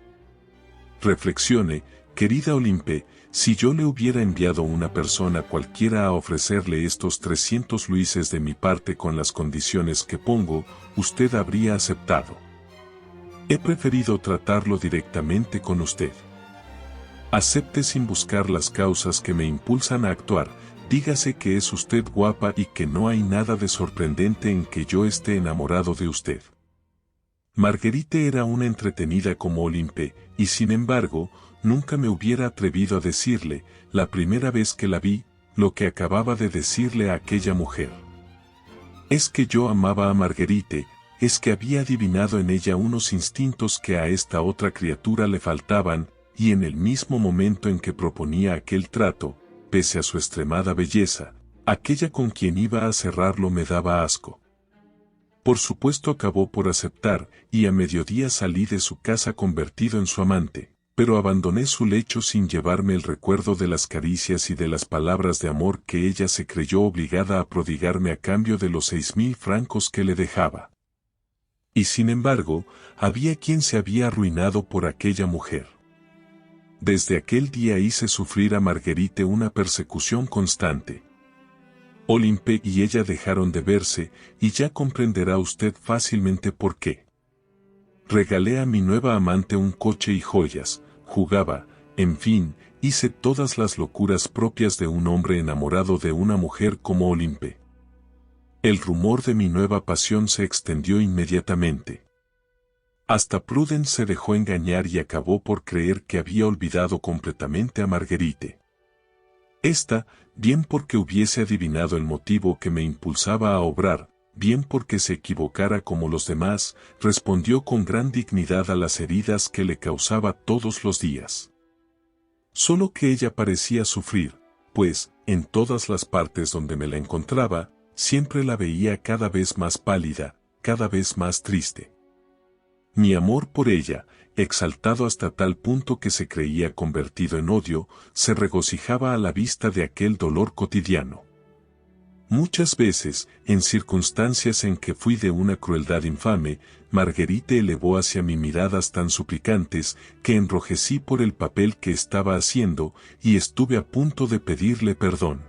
Reflexione, querida Olimpe, si yo le hubiera enviado una persona cualquiera a ofrecerle estos 300 luises de mi parte con las condiciones que pongo, usted habría aceptado. He preferido tratarlo directamente con usted. Acepte sin buscar las causas que me impulsan a actuar, dígase que es usted guapa y que no hay nada de sorprendente en que yo esté enamorado de usted. Marguerite era una entretenida como Olimpe, y sin embargo, nunca me hubiera atrevido a decirle, la primera vez que la vi, lo que acababa de decirle a aquella mujer. Es que yo amaba a Marguerite, es que había adivinado en ella unos instintos que a esta otra criatura le faltaban, y en el mismo momento en que proponía aquel trato, pese a su extremada belleza, aquella con quien iba a cerrarlo me daba asco. Por supuesto acabó por aceptar, y a mediodía salí de su casa convertido en su amante, pero abandoné su lecho sin llevarme el recuerdo de las caricias y de las palabras de amor que ella se creyó obligada a prodigarme a cambio de los 6.000 francos que le dejaba. Y sin embargo, había quien se había arruinado por aquella mujer. Desde aquel día hice sufrir a Marguerite una persecución constante. Olimpe y ella dejaron de verse, y ya comprenderá usted fácilmente por qué. Regalé a mi nueva amante un coche y joyas, jugaba, en fin, hice todas las locuras propias de un hombre enamorado de una mujer como Olimpe. El rumor de mi nueva pasión se extendió inmediatamente. Hasta Prudence se dejó engañar y acabó por creer que había olvidado completamente a Marguerite. Esta, bien porque hubiese adivinado el motivo que me impulsaba a obrar, bien porque se equivocara como los demás, respondió con gran dignidad a las heridas que le causaba todos los días. Solo que ella parecía sufrir, pues, en todas las partes donde me la encontraba, siempre la veía cada vez más pálida, cada vez más triste. Mi amor por ella, exaltado hasta tal punto que se creía convertido en odio, se regocijaba a la vista de aquel dolor cotidiano. Muchas veces, en circunstancias en que fui de una crueldad infame, Marguerite elevó hacia mí miradas tan suplicantes que enrojecí por el papel que estaba haciendo y estuve a punto de pedirle perdón.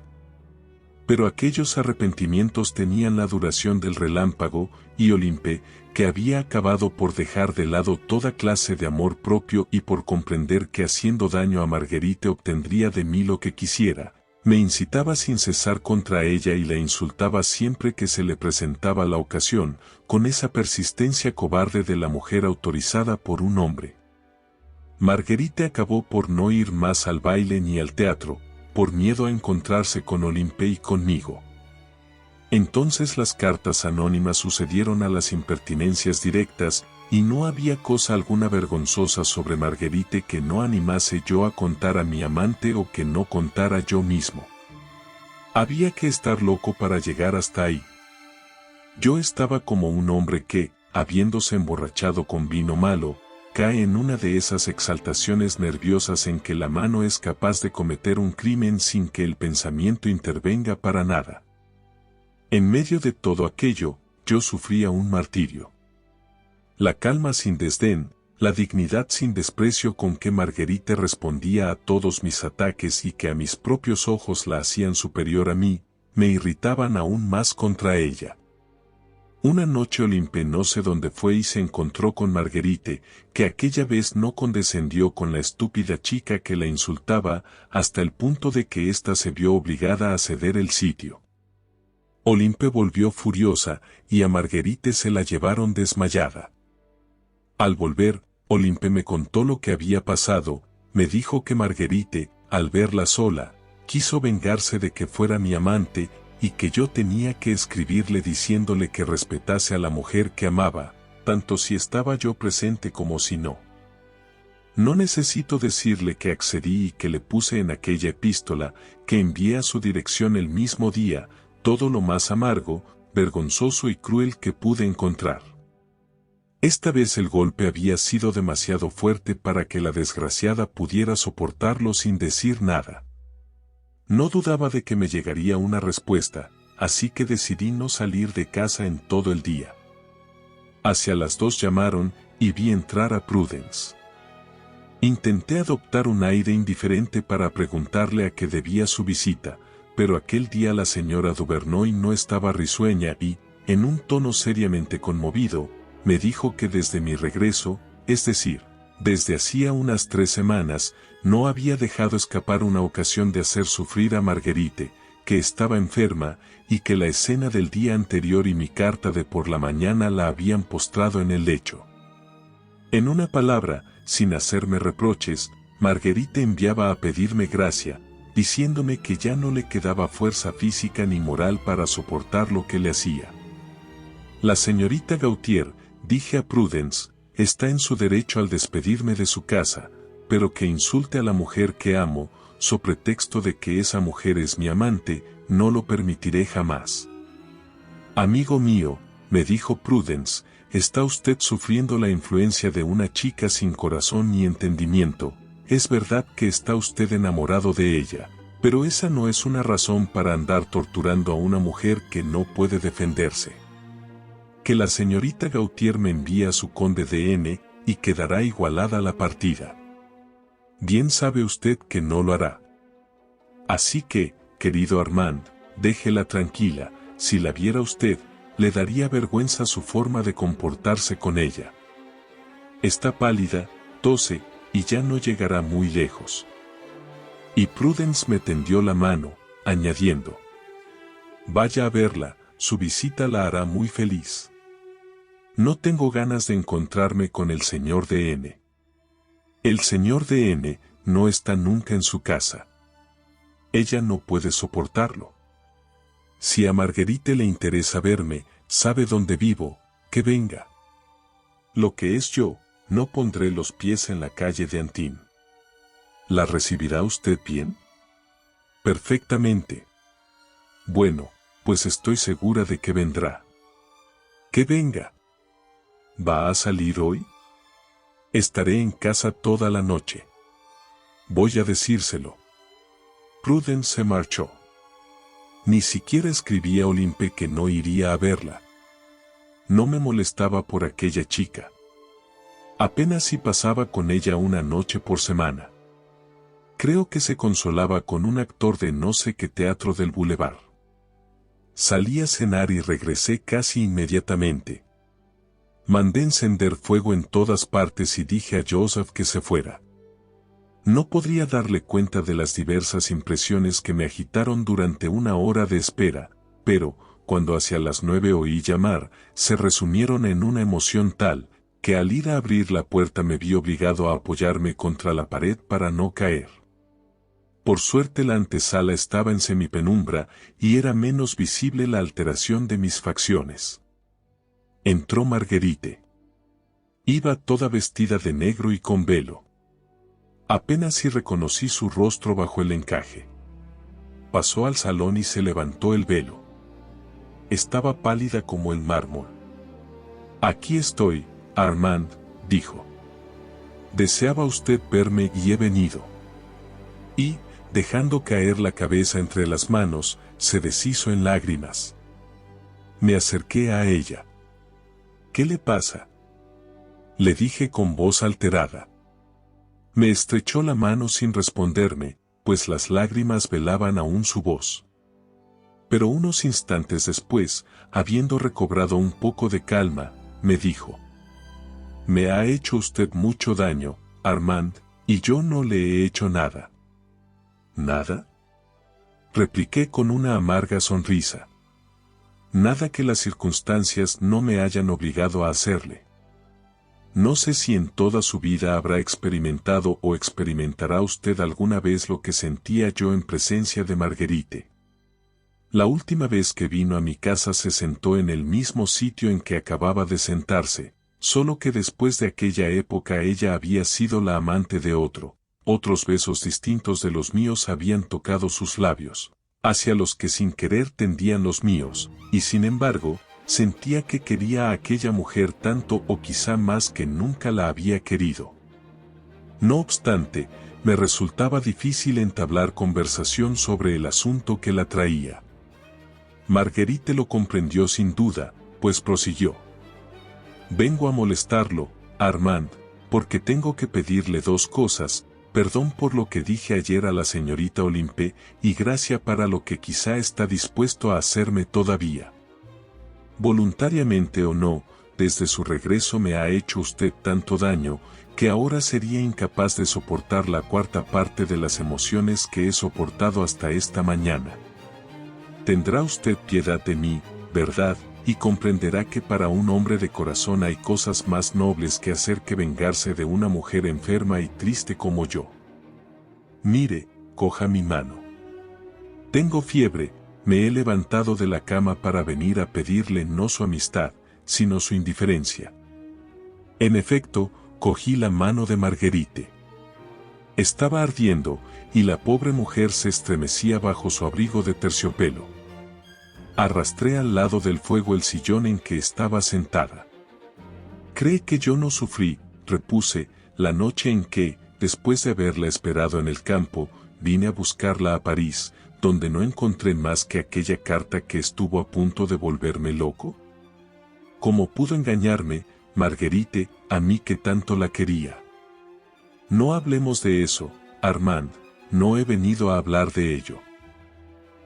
Pero aquellos arrepentimientos tenían la duración del relámpago, y Olimpe, que había acabado por dejar de lado toda clase de amor propio y por comprender que haciendo daño a Marguerite obtendría de mí lo que quisiera, me incitaba sin cesar contra ella y la insultaba siempre que se le presentaba la ocasión, con esa persistencia cobarde de la mujer autorizada por un hombre. Marguerite acabó por no ir más al baile ni al teatro, por miedo a encontrarse con Olimpe y conmigo. Entonces las cartas anónimas sucedieron a las impertinencias directas, y no había cosa alguna vergonzosa sobre Marguerite que no animase yo a contar a mi amante o que no contara yo mismo. Había que estar loco para llegar hasta ahí. Yo estaba como un hombre que, habiéndose emborrachado con vino malo, cae en una de esas exaltaciones nerviosas en que la mano es capaz de cometer un crimen sin que el pensamiento intervenga para nada. En medio de todo aquello, yo sufría un martirio. La calma sin desdén, la dignidad sin desprecio con que Marguerite respondía a todos mis ataques y que a mis propios ojos la hacían superior a mí, me irritaban aún más contra ella. Una noche Olympe no sé dónde fue y se encontró con Marguerite, que aquella vez no condescendió con la estúpida chica que la insultaba, hasta el punto de que ésta se vio obligada a ceder el sitio. Olympe volvió furiosa, y a Marguerite se la llevaron desmayada. Al volver, Olympe me contó lo que había pasado, me dijo que Marguerite, al verla sola, quiso vengarse de que fuera mi amante, y que yo tenía que escribirle diciéndole que respetase a la mujer que amaba, tanto si estaba yo presente como si no. No necesito decirle que accedí y que le puse en aquella epístola, que envié a su dirección el mismo día, todo lo más amargo, vergonzoso y cruel que pude encontrar. Esta vez el golpe había sido demasiado fuerte para que la desgraciada pudiera soportarlo sin decir nada. No dudaba de que me llegaría una respuesta, así que decidí no salir de casa en todo el día. Hacia las 2 llamaron, y vi entrar a Prudence. Intenté adoptar un aire indiferente para preguntarle a qué debía su visita, pero aquel día la señora Duvernoy no estaba risueña y, en un tono seriamente conmovido, me dijo que desde mi regreso, es decir, desde hacía unas 3 semanas, no había dejado escapar una ocasión de hacer sufrir a Marguerite, que estaba enferma, y que la escena del día anterior y mi carta de por la mañana la habían postrado en el lecho. En una palabra, sin hacerme reproches, Marguerite enviaba a pedirme gracia, diciéndome que ya no le quedaba fuerza física ni moral para soportar lo que le hacía. La señorita Gautier, dije a Prudence, está en su derecho al despedirme de su casa, pero que insulte a la mujer que amo, so pretexto de que esa mujer es mi amante, no lo permitiré jamás. Amigo mío, me dijo Prudence, está usted sufriendo la influencia de una chica sin corazón ni entendimiento. Es verdad que está usted enamorado de ella, pero esa no es una razón para andar torturando a una mujer que no puede defenderse. Que la señorita Gautier me envíe a su conde de N, y quedará igualada la partida. Bien sabe usted que no lo hará. Así que, querido Armand, déjela tranquila, si la viera usted, le daría vergüenza su forma de comportarse con ella. Está pálida, tose, y ya no llegará muy lejos. Y Prudence me tendió la mano, añadiendo: vaya a verla, su visita la hará muy feliz. No tengo ganas de encontrarme con el señor de N. El señor de N no está nunca en su casa. Ella no puede soportarlo. Si a Marguerite le interesa verme, sabe dónde vivo, que venga. Lo que es yo, no pondré los pies en la calle de Antibes. ¿La recibirá usted bien? Perfectamente. Bueno, pues estoy segura de que vendrá. Que venga. ¿Va a salir hoy? Estaré en casa toda la noche. Voy a decírselo. Prudence se marchó. Ni siquiera escribí a Olympe que no iría a verla. No me molestaba por aquella chica. Apenas si pasaba con ella una noche por semana. Creo que se consolaba con un actor de no sé qué teatro del Boulevard. Salí a cenar y regresé casi inmediatamente. Mandé encender fuego en todas partes y dije a Joseph que se fuera. No podría darle cuenta de las diversas impresiones que me agitaron durante una hora de espera, pero, cuando hacia las 9 oí llamar, se resumieron en una emoción tal, que al ir a abrir la puerta me vi obligado a apoyarme contra la pared para no caer. Por suerte la antesala estaba en semipenumbra y era menos visible la alteración de mis facciones. Entró Marguerite. Iba toda vestida de negro y con velo. Apenas si reconocí su rostro bajo el encaje. Pasó al salón y se levantó el velo. Estaba pálida como el mármol. Aquí estoy, Armand, dijo. Deseaba usted verme y he venido. Y, dejando caer la cabeza entre las manos, se deshizo en lágrimas. Me acerqué a ella. ¿Qué le pasa?, le dije con voz alterada. Me estrechó la mano sin responderme, pues las lágrimas velaban aún su voz. Pero unos instantes después, habiendo recobrado un poco de calma, me dijo: «Me ha hecho usted mucho daño, Armand, y yo no le he hecho nada». «¿Nada?», repliqué con una amarga sonrisa. «Nada que las circunstancias no me hayan obligado a hacerle. No sé si en toda su vida habrá experimentado o experimentará usted alguna vez lo que sentía yo en presencia de Marguerite. La última vez que vino a mi casa se sentó en el mismo sitio en que acababa de sentarse, solo que después de aquella época ella había sido la amante de otro. Otros besos distintos de los míos habían tocado sus labios, hacia los que sin querer tendían los míos, y sin embargo, sentía que quería a aquella mujer tanto o quizá más que nunca la había querido. No obstante, me resultaba difícil entablar conversación sobre el asunto que la traía. Marguerite lo comprendió sin duda, pues prosiguió: «Vengo a molestarlo, Armand, porque tengo que pedirle dos cosas: perdón por lo que dije ayer a la señorita Olympe, y gracia para lo que quizá está dispuesto a hacerme todavía. Voluntariamente o no, desde su regreso me ha hecho usted tanto daño, que ahora sería incapaz de soportar la cuarta parte de las emociones que he soportado hasta esta mañana. Tendrá usted piedad de mí, ¿verdad?, y comprenderá que para un hombre de corazón hay cosas más nobles que hacer que vengarse de una mujer enferma y triste como yo. Mire, coja mi mano. Tengo fiebre, me he levantado de la cama para venir a pedirle no su amistad, sino su indiferencia». En efecto, cogí la mano de Marguerite. Estaba ardiendo, y la pobre mujer se estremecía bajo su abrigo de terciopelo. Arrastré al lado del fuego el sillón en que estaba sentada. «¿Cree que yo no sufrí?», repuse, «la noche en que, después de haberla esperado en el campo, vine a buscarla a París, donde no encontré más que aquella carta que estuvo a punto de volverme loco? ¿Cómo pudo engañarme, Marguerite, a mí que tanto la quería? No hablemos de eso, Armand, no he venido a hablar de ello.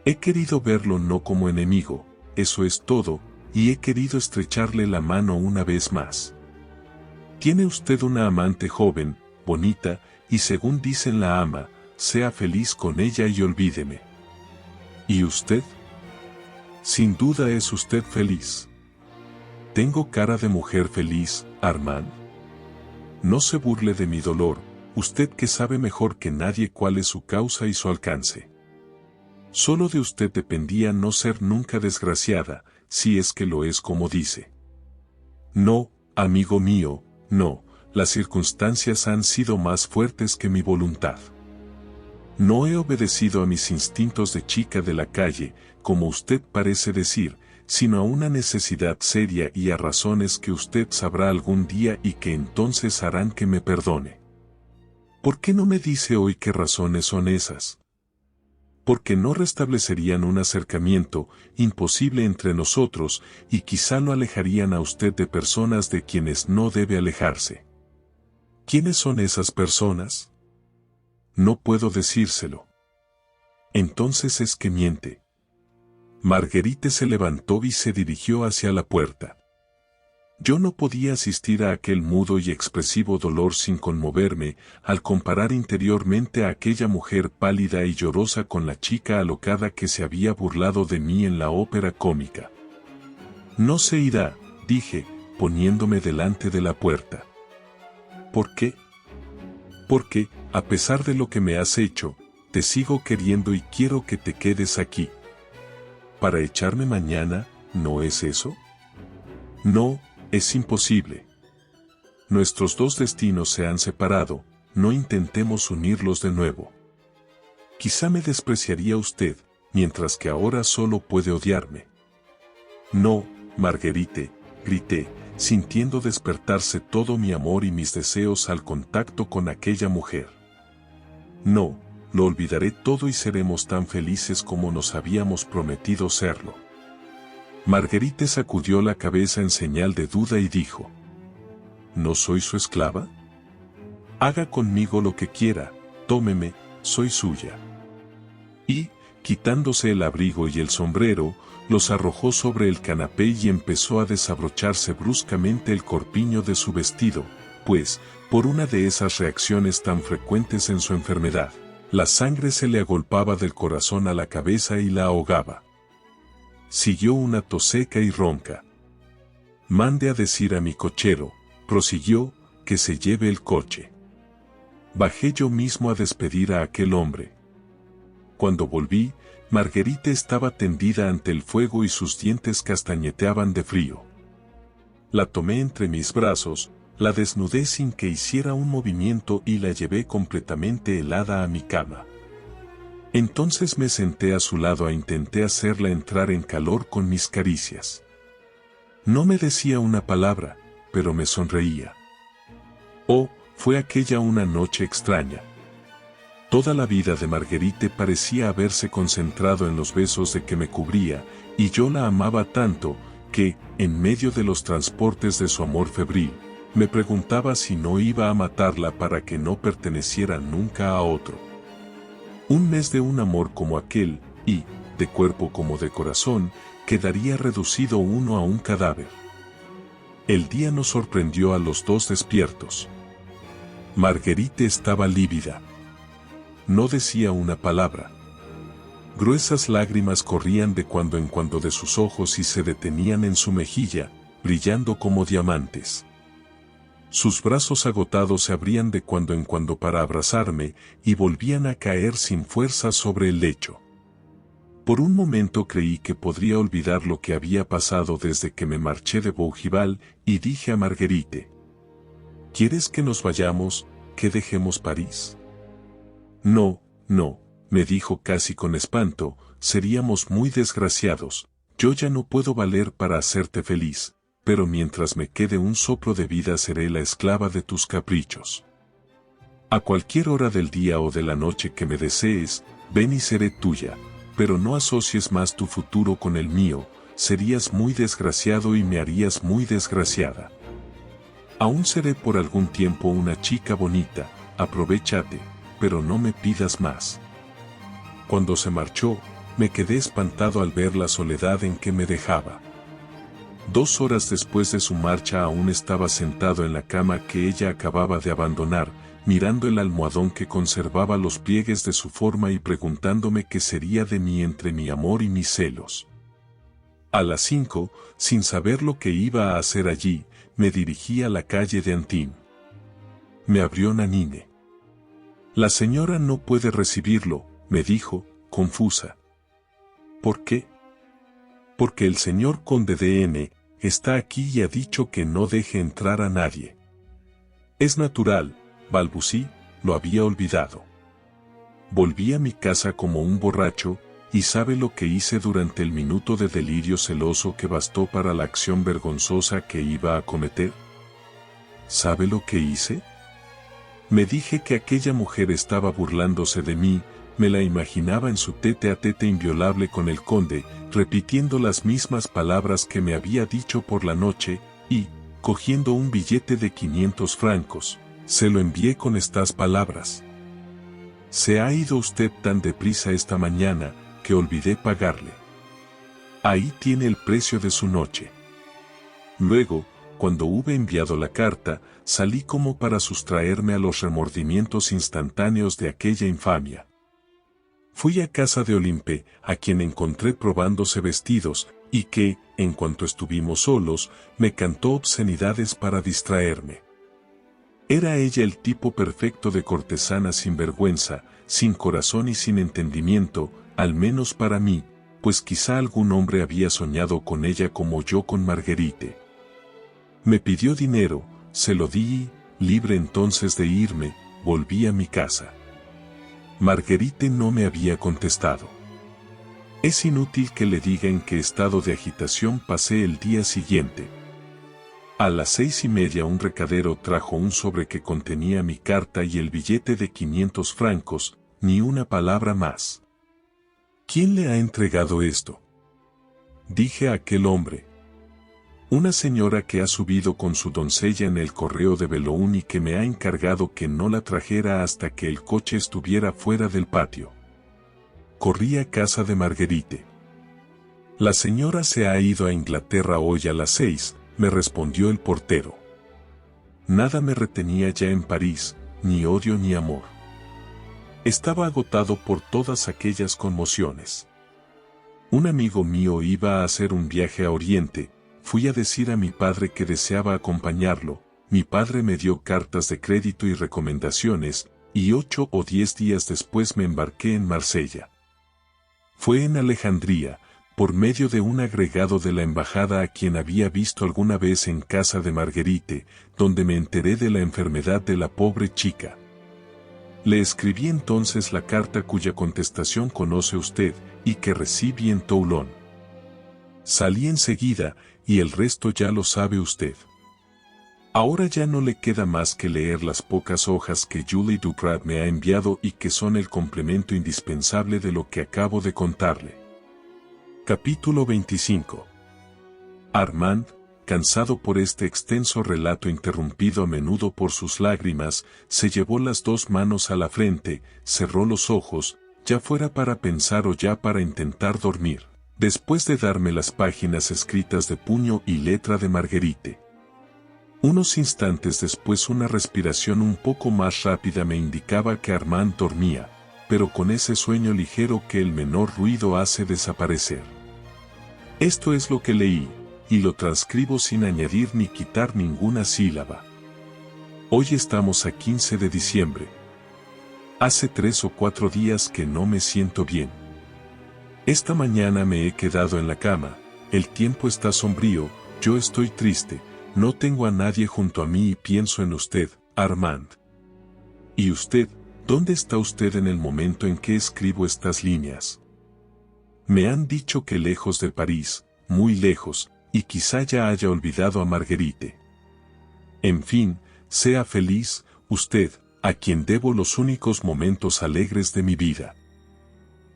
He querido verlo no como enemigo, eso es todo, y he querido estrecharle la mano una vez más. Tiene usted una amante joven, bonita, y según dicen la ama, sea feliz con ella y olvídeme. ¿Y usted? Sin duda es usted feliz. ¿Tengo cara de mujer feliz, Armand? No se burle de mi dolor, usted que sabe mejor que nadie cuál es su causa y su alcance. Solo de usted dependía no ser nunca desgraciada, si es que lo es como dice. No, amigo mío, no, las circunstancias han sido más fuertes que mi voluntad. No he obedecido a mis instintos de chica de la calle, como usted parece decir, sino a una necesidad seria y a razones que usted sabrá algún día y que entonces harán que me perdone. ¿Por qué no me dice hoy qué razones son esas? Porque no restablecerían un acercamiento imposible entre nosotros y quizá lo alejarían a usted de personas de quienes no debe alejarse. ¿Quiénes son esas personas? No puedo decírselo. Entonces es que miente. Marguerite se levantó y se dirigió hacia la puerta. Yo no podía asistir a aquel mudo y expresivo dolor sin conmoverme al comparar interiormente a aquella mujer pálida y llorosa con la chica alocada que se había burlado de mí en la ópera cómica. No se irá, dije, poniéndome delante de la puerta. ¿Por qué? Porque, a pesar de lo que me has hecho, te sigo queriendo y quiero que te quedes aquí. ¿Para echarme mañana, no es eso? No, es imposible. Nuestros dos destinos se han separado, no intentemos unirlos de nuevo. Quizá me despreciaría usted, mientras que ahora solo puede odiarme. No, Marguerite, grité, sintiendo despertarse todo mi amor y mis deseos al contacto con aquella mujer. No, lo olvidaré todo y seremos tan felices como nos habíamos prometido serlo. Marguerite sacudió la cabeza en señal de duda y dijo: ¿No soy su esclava? Haga conmigo lo que quiera, tómeme, soy suya. Y, quitándose el abrigo y el sombrero, los arrojó sobre el canapé y empezó a desabrocharse bruscamente el corpiño de su vestido, pues, por una de esas reacciones tan frecuentes en su enfermedad, la sangre se le agolpaba del corazón a la cabeza y la ahogaba. Siguió una tos seca y ronca. Mande a decir a mi cochero, prosiguió, que se lleve el coche. Bajé yo mismo a despedir a aquel hombre. Cuando volví, Marguerite estaba tendida ante el fuego y sus dientes castañeteaban de frío. La tomé entre mis brazos, la desnudé sin que hiciera un movimiento y la llevé completamente helada a mi cama. Entonces me senté a su lado e intenté hacerla entrar en calor con mis caricias. No me decía una palabra, pero me sonreía. Oh, fue aquella una noche extraña. Toda la vida de Marguerite parecía haberse concentrado en los besos de que me cubría, y yo la amaba tanto, que, en medio de los transportes de su amor febril, me preguntaba si no iba a matarla para que no perteneciera nunca a otro. Un mes de un amor como aquel, y, de cuerpo como de corazón, quedaría reducido uno a un cadáver. El día nos sorprendió a los dos despiertos. Marguerite estaba lívida. No decía una palabra. Gruesas lágrimas corrían de cuando en cuando de sus ojos y se detenían en su mejilla, brillando como diamantes. Sus brazos agotados se abrían de cuando en cuando para abrazarme y volvían a caer sin fuerza sobre el lecho. Por un momento creí que podría olvidar lo que había pasado desde que me marché de Bougival y dije a Marguerite: ¿Quieres que nos vayamos, que dejemos París? No, no, me dijo casi con espanto, seríamos muy desgraciados, yo ya no puedo valer para hacerte feliz, pero mientras me quede un soplo de vida seré la esclava de tus caprichos. A cualquier hora del día o de la noche que me desees, ven y seré tuya, pero no asocies más tu futuro con el mío, serías muy desgraciado y me harías muy desgraciada. Aún seré por algún tiempo una chica bonita, aprovéchate, pero no me pidas más. Cuando se marchó, me quedé espantado al ver la soledad en que me dejaba. 2 horas después de su marcha aún estaba sentado en la cama que ella acababa de abandonar, mirando el almohadón que conservaba los pliegues de su forma y preguntándome qué sería de mí entre mi amor y mis celos. A las 5, sin saber lo que iba a hacer allí, me dirigí a la calle de Antin. Me abrió Nanine. La señora no puede recibirlo, me dijo, confusa. ¿Por qué? Porque el señor conde de N está aquí y ha dicho que no deje entrar a nadie. Es natural, balbucí, lo había olvidado. Volví a mi casa como un borracho, y ¿sabe lo que hice durante el minuto de delirio celoso que bastó para la acción vergonzosa que iba a cometer? ¿Sabe lo que hice? Me dije que aquella mujer estaba burlándose de mí, me la imaginaba en su tete a tete inviolable con el conde, repitiendo las mismas palabras que me había dicho por la noche, y, cogiendo un billete de 500 francos, se lo envié con estas palabras: «Se ha ido usted tan deprisa esta mañana, que olvidé pagarle. Ahí tiene el precio de su noche». Luego, cuando hube enviado la carta, salí como para sustraerme a los remordimientos instantáneos de aquella infamia. Fui a casa de Olimpe, a quien encontré probándose vestidos, y que, en cuanto estuvimos solos, me cantó obscenidades para distraerme. Era ella el tipo perfecto de cortesana sin vergüenza, sin corazón y sin entendimiento, al menos para mí, pues quizá algún hombre había soñado con ella como yo con Marguerite. Me pidió dinero, se lo di y, libre entonces de irme, volví a mi casa. Marguerite no me había contestado. Es inútil que le diga en qué estado de agitación pasé el día siguiente. A las 6:30 un recadero trajo un sobre que contenía mi carta y el billete de 500 francos, ni una palabra más. ¿Quién le ha entregado esto? dije a aquel hombre. Una señora que ha subido con su doncella en el correo de Boulogne y que me ha encargado que no la trajera hasta que el coche estuviera fuera del patio. Corrí a casa de Marguerite. La señora se ha ido a Inglaterra hoy a las 6, me respondió el portero. Nada me retenía ya en París, ni odio ni amor. Estaba agotado por todas aquellas conmociones. Un amigo mío iba a hacer un viaje a Oriente. Fui a decir a mi padre que deseaba acompañarlo, mi padre me dio cartas de crédito y recomendaciones, y 8 o 10 días después me embarqué en Marsella. Fue en Alejandría, por medio de un agregado de la embajada a quien había visto alguna vez en casa de Marguerite, donde me enteré de la enfermedad de la pobre chica. Le escribí entonces la carta cuya contestación conoce usted, y que recibí en Toulon. Salí enseguida, y el resto ya lo sabe usted. Ahora ya no le queda más que leer las pocas hojas que Julie Duprat me ha enviado y que son el complemento indispensable de lo que acabo de contarle. Capítulo 25. Armand, cansado por este extenso relato interrumpido a menudo por sus lágrimas, se llevó las 2 manos a la frente, cerró los ojos, ya fuera para pensar o ya para intentar dormir. Después de darme las páginas escritas de puño y letra de Marguerite. Unos instantes después una respiración un poco más rápida me indicaba que Armand dormía, pero con ese sueño ligero que el menor ruido hace desaparecer. Esto es lo que leí, y lo transcribo sin añadir ni quitar ninguna sílaba. Hoy estamos a 15 de diciembre. Hace 3 o 4 días que no me siento bien. Esta mañana me he quedado en la cama, el tiempo está sombrío, yo estoy triste, no tengo a nadie junto a mí y pienso en usted, Armand. ¿Y usted, dónde está usted en el momento en que escribo estas líneas? Me han dicho que lejos de París, muy lejos, y quizá ya haya olvidado a Marguerite. En fin, sea feliz, usted, a quien debo los únicos momentos alegres de mi vida.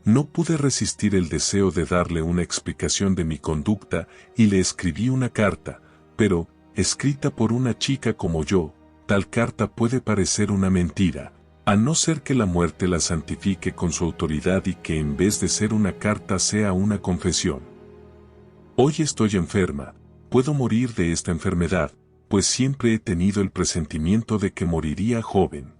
No pude resistir el deseo de darle una explicación de mi conducta y le escribí una carta, pero, escrita por una chica como yo, tal carta puede parecer una mentira, a no ser que la muerte la santifique con su autoridad y que en vez de ser una carta sea una confesión. Hoy estoy enferma, puedo morir de esta enfermedad, pues siempre he tenido el presentimiento de que moriría joven.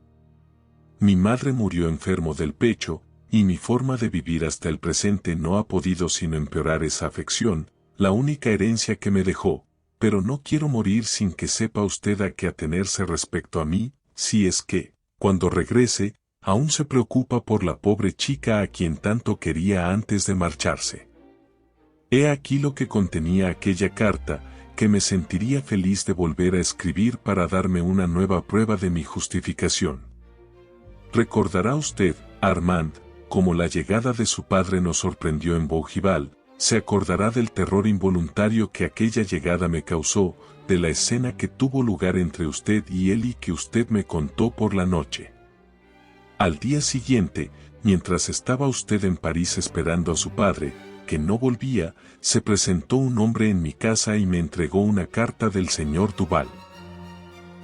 Mi madre murió enfermo del pecho, y mi forma de vivir hasta el presente no ha podido sino empeorar esa afección, la única herencia que me dejó, pero no quiero morir sin que sepa usted a qué atenerse respecto a mí, si es que, cuando regrese, aún se preocupa por la pobre chica a quien tanto quería antes de marcharse. He aquí lo que contenía aquella carta, que me sentiría feliz de volver a escribir para darme una nueva prueba de mi justificación. Recordará usted, Armand, como la llegada de su padre nos sorprendió en Bougival, se acordará del terror involuntario que aquella llegada me causó, de la escena que tuvo lugar entre usted y él y que usted me contó por la noche. Al día siguiente, mientras estaba usted en París esperando a su padre, que no volvía, se presentó un hombre en mi casa y me entregó una carta del señor Duval.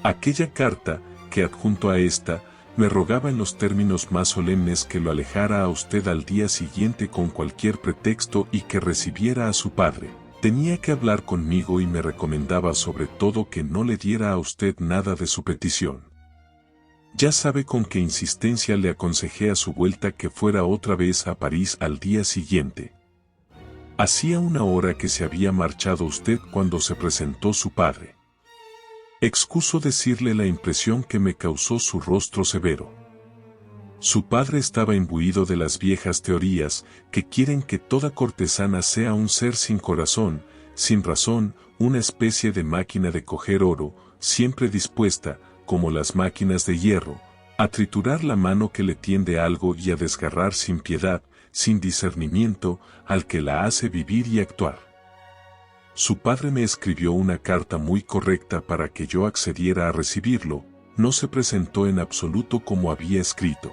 Aquella carta, que adjunto a esta, me rogaba en los términos más solemnes que lo alejara a usted al día siguiente con cualquier pretexto y que recibiera a su padre. Tenía que hablar conmigo y me recomendaba sobre todo que no le diera a usted nada de su petición. Ya sabe con qué insistencia le aconsejé a su vuelta que fuera otra vez a París al día siguiente. Hacía una hora que se había marchado usted cuando se presentó su padre. Excuso decirle la impresión que me causó su rostro severo. Su padre estaba imbuido de las viejas teorías que quieren que toda cortesana sea un ser sin corazón, sin razón, una especie de máquina de coger oro, siempre dispuesta, como las máquinas de hierro, a triturar la mano que le tiende algo y a desgarrar sin piedad, sin discernimiento, al que la hace vivir y actuar. Su padre me escribió una carta muy correcta para que yo accediera a recibirlo, no se presentó en absoluto como había escrito.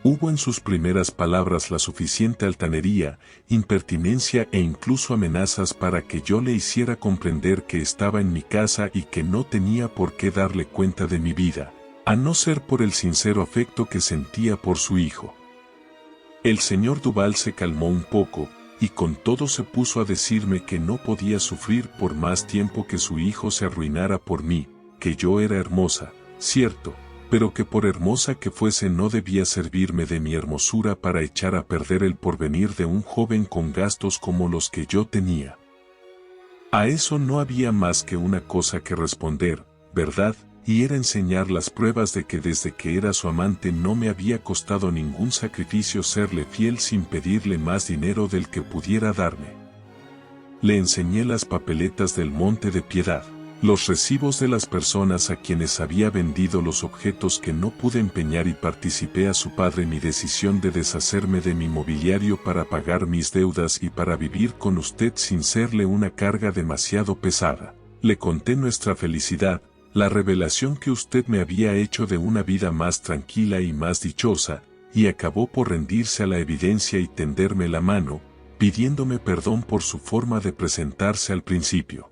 Hubo en sus primeras palabras la suficiente altanería, impertinencia e incluso amenazas para que yo le hiciera comprender que estaba en mi casa y que no tenía por qué darle cuenta de mi vida, a no ser por el sincero afecto que sentía por su hijo. El señor Duval se calmó un poco, y con todo se puso a decirme que no podía sufrir por más tiempo que su hijo se arruinara por mí, que yo era hermosa, cierto, pero que por hermosa que fuese no debía servirme de mi hermosura para echar a perder el porvenir de un joven con gastos como los que yo tenía. A eso no había más que una cosa que responder, ¿verdad? Y era enseñar las pruebas de que desde que era su amante no me había costado ningún sacrificio serle fiel sin pedirle más dinero del que pudiera darme. Le enseñé las papeletas del Monte de Piedad, los recibos de las personas a quienes había vendido los objetos que no pude empeñar y participé a su padre mi decisión de deshacerme de mi mobiliario para pagar mis deudas y para vivir con usted sin serle una carga demasiado pesada. Le conté nuestra felicidad, la revelación que usted me había hecho de una vida más tranquila y más dichosa, y acabó por rendirse a la evidencia y tenderme la mano, pidiéndome perdón por su forma de presentarse al principio.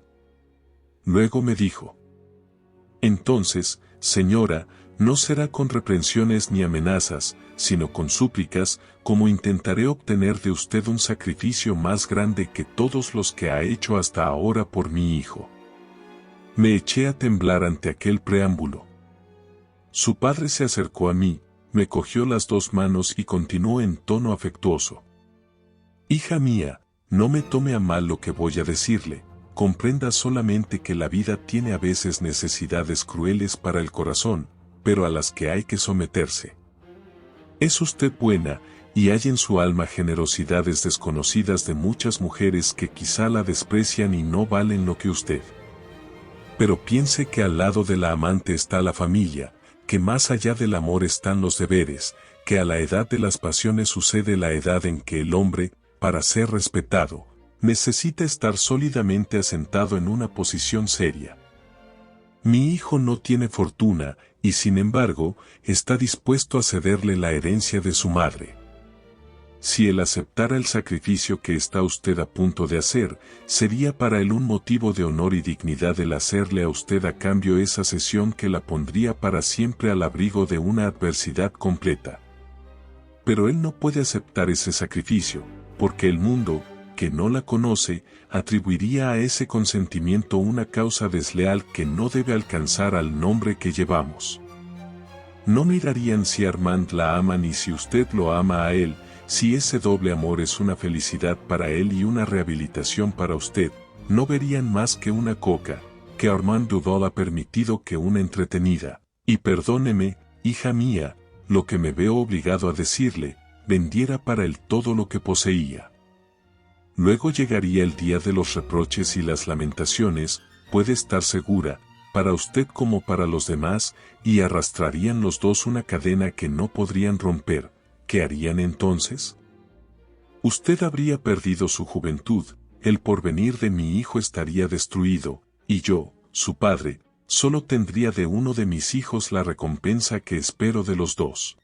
Luego me dijo: entonces, señora, no será con reprensiones ni amenazas, sino con súplicas, como intentaré obtener de usted un sacrificio más grande que todos los que ha hecho hasta ahora por mi hijo. Me eché a temblar ante aquel preámbulo. Su padre se acercó a mí, me cogió las dos manos y continuó en tono afectuoso: hija mía, no me tome a mal lo que voy a decirle. Comprenda solamente que la vida tiene a veces necesidades crueles para el corazón, pero a las que hay que someterse. Es usted buena, y hay en su alma generosidades desconocidas de muchas mujeres que quizá la desprecian y no valen lo que usted. Pero piense que al lado de la amante está la familia, que más allá del amor están los deberes, que a la edad de las pasiones sucede la edad en que el hombre, para ser respetado, necesita estar sólidamente asentado en una posición seria. Mi hijo no tiene fortuna, y sin embargo, está dispuesto a cederle la herencia de su madre. Si él aceptara el sacrificio que está usted a punto de hacer, sería para él un motivo de honor y dignidad el hacerle a usted a cambio esa cesión que la pondría para siempre al abrigo de una adversidad completa. Pero él no puede aceptar ese sacrificio, porque el mundo, que no la conoce, atribuiría a ese consentimiento una causa desleal que no debe alcanzar al nombre que llevamos. No mirarían si Armand la ama ni si usted lo ama a él, si ese doble amor es una felicidad para él y una rehabilitación para usted, no verían más que una coca, que Armand Duval ha permitido que una entretenida, y perdóneme, hija mía, lo que me veo obligado a decirle, vendiera para él todo lo que poseía. Luego llegaría el día de los reproches y las lamentaciones, puede estar segura, para usted como para los demás, y arrastrarían los dos una cadena que no podrían romper. ¿Qué harían entonces? Usted habría perdido su juventud, el porvenir de mi hijo estaría destruido, y yo, su padre, solo tendría de uno de mis hijos la recompensa que espero de los dos.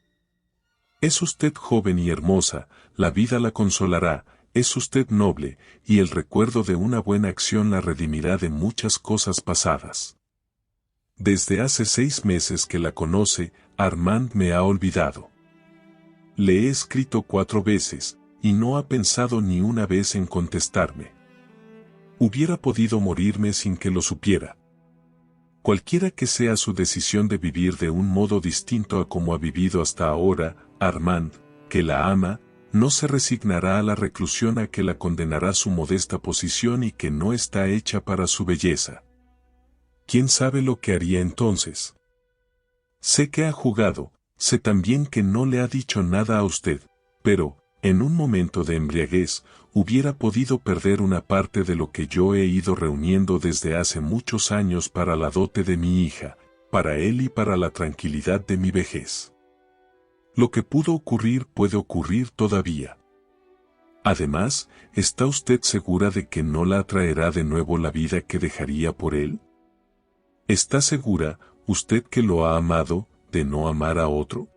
Es usted joven y hermosa, la vida la consolará. Es usted noble, y el recuerdo de una buena acción la redimirá de muchas cosas pasadas. Desde hace 6 meses que la conoce, Armand me ha olvidado. Le he escrito 4 veces, y no ha pensado ni una vez en contestarme. Hubiera podido morirme sin que lo supiera. Cualquiera que sea su decisión de vivir de un modo distinto a como ha vivido hasta ahora, Armand, que la ama, no se resignará a la reclusión a que la condenará su modesta posición y que no está hecha para su belleza. ¿Quién sabe lo que haría entonces? Sé que ha jugado, sé también que no le ha dicho nada a usted, pero, en un momento de embriaguez, hubiera podido perder una parte de lo que yo he ido reuniendo desde hace muchos años para la dote de mi hija, para él y para la tranquilidad de mi vejez. Lo que pudo ocurrir puede ocurrir todavía. Además, ¿está usted segura de que no la atraerá de nuevo la vida que dejaría por él? ¿Está segura, usted que lo ha amado, de no amar a otro?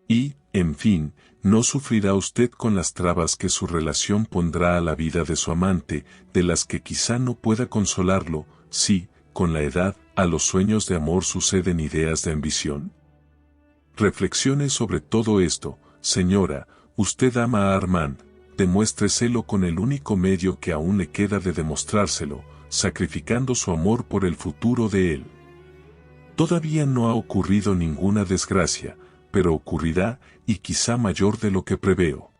Y, en fin, no sufrirá usted con las trabas que su relación pondrá a la vida de su amante, de las que quizá no pueda consolarlo, si, con la edad, a los sueños de amor suceden ideas de ambición. Reflexione sobre todo esto, señora, usted ama a Armand, demuéstreselo con el único medio que aún le queda de demostrárselo, sacrificando su amor por el futuro de él. Todavía no ha ocurrido ninguna desgracia, pero ocurrirá, y quizá mayor de lo que preveo.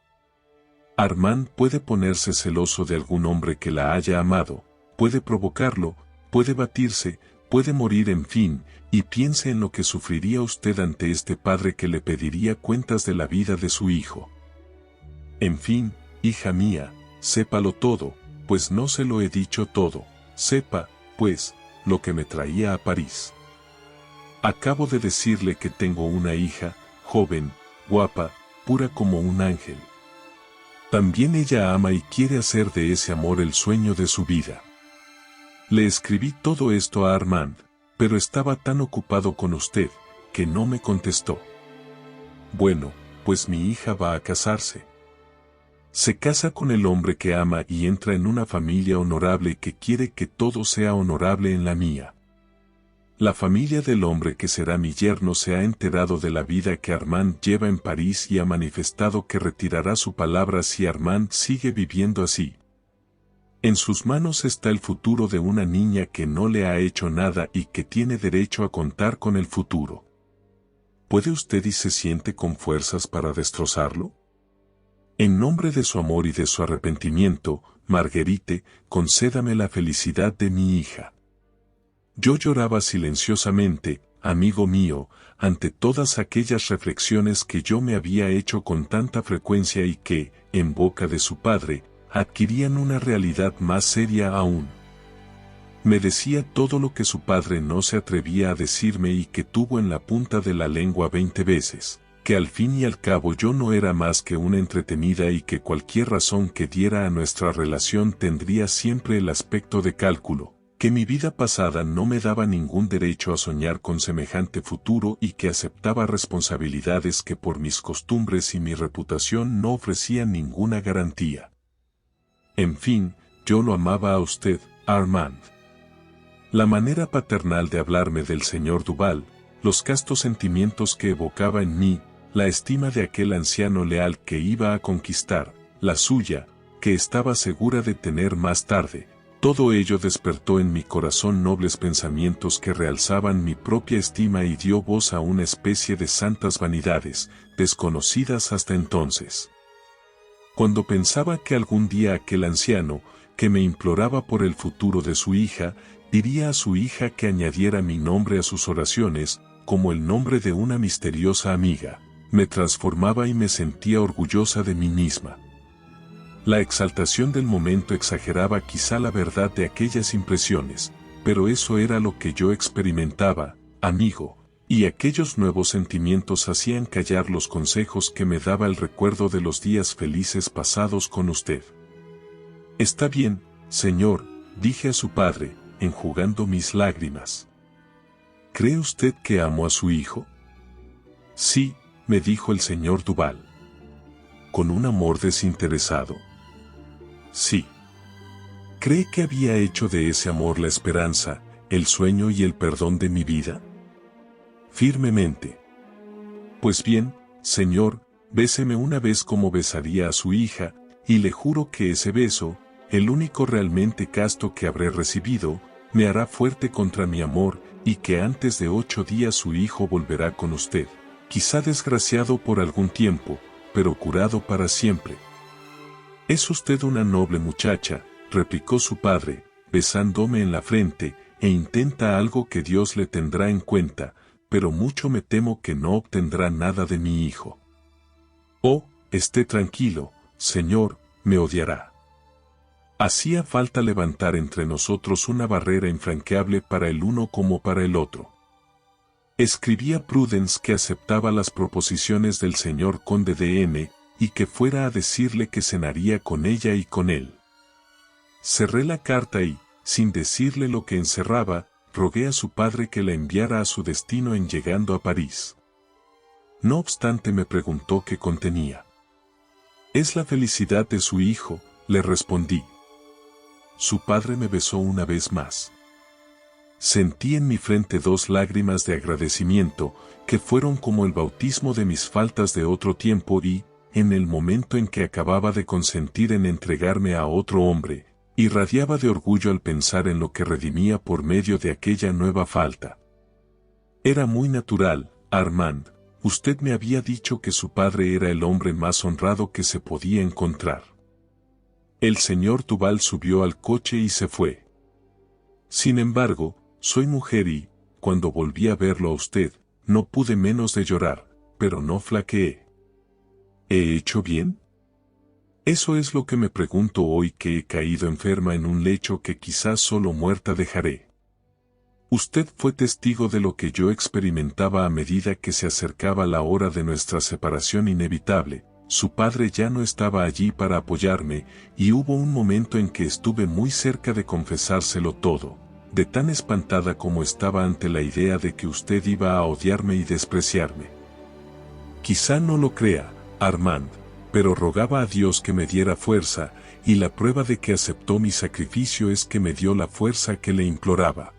Armand puede ponerse celoso de algún hombre que la haya amado, puede provocarlo, puede batirse, puede morir, en fin, y piense en lo que sufriría usted ante este padre que le pediría cuentas de la vida de su hijo. En fin, hija mía, sépalo todo, pues no se lo he dicho todo, sepa, pues, lo que me traía a París. Acabo de decirle que tengo una hija, joven, guapa, pura como un ángel. También ella ama y quiere hacer de ese amor el sueño de su vida. Le escribí todo esto a Armand, pero estaba tan ocupado con usted, que no me contestó. Bueno, pues mi hija va a casarse. Se casa con el hombre que ama y entra en una familia honorable que quiere que todo sea honorable en la mía. La familia del hombre que será mi yerno se ha enterado de la vida que Armand lleva en París y ha manifestado que retirará su palabra si Armand sigue viviendo así. En sus manos está el futuro de una niña que no le ha hecho nada y que tiene derecho a contar con el futuro. ¿Puede usted y se siente con fuerzas para destrozarlo? En nombre de su amor y de su arrepentimiento, Marguerite, concédame la felicidad de mi hija. Yo lloraba silenciosamente, amigo mío, ante todas aquellas reflexiones que yo me había hecho con tanta frecuencia y que, en boca de su padre, adquirían una realidad más seria aún. Me decía todo lo que su padre no se atrevía a decirme y que tuvo en la punta de la lengua 20 veces, que al fin y al cabo yo no era más que una entretenida y que cualquier razón que diera a nuestra relación tendría siempre el aspecto de cálculo, que mi vida pasada no me daba ningún derecho a soñar con semejante futuro y que aceptaba responsabilidades que por mis costumbres y mi reputación no ofrecían ninguna garantía. En fin, yo lo amaba a usted, Armand. La manera paternal de hablarme del señor Duval, los castos sentimientos que evocaba en mí, la estima de aquel anciano leal que iba a conquistar, la suya, que estaba segura de tener más tarde, todo ello despertó en mi corazón nobles pensamientos que realzaban mi propia estima y dio voz a una especie de santas vanidades, desconocidas hasta entonces. Cuando pensaba que algún día aquel anciano, que me imploraba por el futuro de su hija, diría a su hija que añadiera mi nombre a sus oraciones, como el nombre de una misteriosa amiga, me transformaba y me sentía orgullosa de mí misma. La exaltación del momento exageraba quizá la verdad de aquellas impresiones, pero eso era lo que yo experimentaba, amigo, y aquellos nuevos sentimientos hacían callar los consejos que me daba el recuerdo de los días felices pasados con usted. Está bien, señor, dije a su padre, enjugando mis lágrimas. ¿Cree usted que amo a su hijo? Sí, me dijo el señor Duval. ¿Con un amor desinteresado? Sí. ¿Cree que había hecho de ese amor la esperanza, el sueño y el perdón de mi vida? Firmemente. Pues bien, señor, béseme una vez como besaría a su hija, y le juro que ese beso, el único realmente casto que habré recibido, me hará fuerte contra mi amor, y que antes de 8 días su hijo volverá con usted, quizá desgraciado por algún tiempo, pero curado para siempre. Es usted una noble muchacha, replicó su padre, besándome en la frente, e intenta algo que Dios le tendrá en cuenta, pero mucho me temo que no obtendrá nada de mi hijo. Oh, esté tranquilo, señor, me odiará. Hacía falta levantar entre nosotros una barrera infranqueable para el uno como para el otro. Escribí a Prudence que aceptaba las proposiciones del señor conde de N, y que fuera a decirle que cenaría con ella y con él. Cerré la carta y, sin decirle lo que encerraba, rogué a su padre que la enviara a su destino en llegando a París. No obstante me preguntó qué contenía. Es la felicidad de su hijo, le respondí. Su padre me besó una vez más. Sentí en mi frente 2 lágrimas de agradecimiento, que fueron como el bautismo de mis faltas de otro tiempo y, en el momento en que acababa de consentir en entregarme a otro hombre, irradiaba de orgullo al pensar en lo que redimía por medio de aquella nueva falta. Era muy natural, Armand, usted me había dicho que su padre era el hombre más honrado que se podía encontrar. El señor Duval subió al coche y se fue. Sin embargo, soy mujer y, cuando volví a verlo a usted, no pude menos de llorar, pero no flaqueé. ¿He hecho bien? Eso es lo que me pregunto hoy que he caído enferma en un lecho que quizás solo muerta dejaré. Usted fue testigo de lo que yo experimentaba a medida que se acercaba la hora de nuestra separación inevitable. Su padre ya no estaba allí para apoyarme, y hubo un momento en que estuve muy cerca de confesárselo todo, de tan espantada como estaba ante la idea de que usted iba a odiarme y despreciarme. Quizá no lo crea, Armand, pero rogaba a Dios que me diera fuerza, y la prueba de que aceptó mi sacrificio es que me dio la fuerza que le imploraba.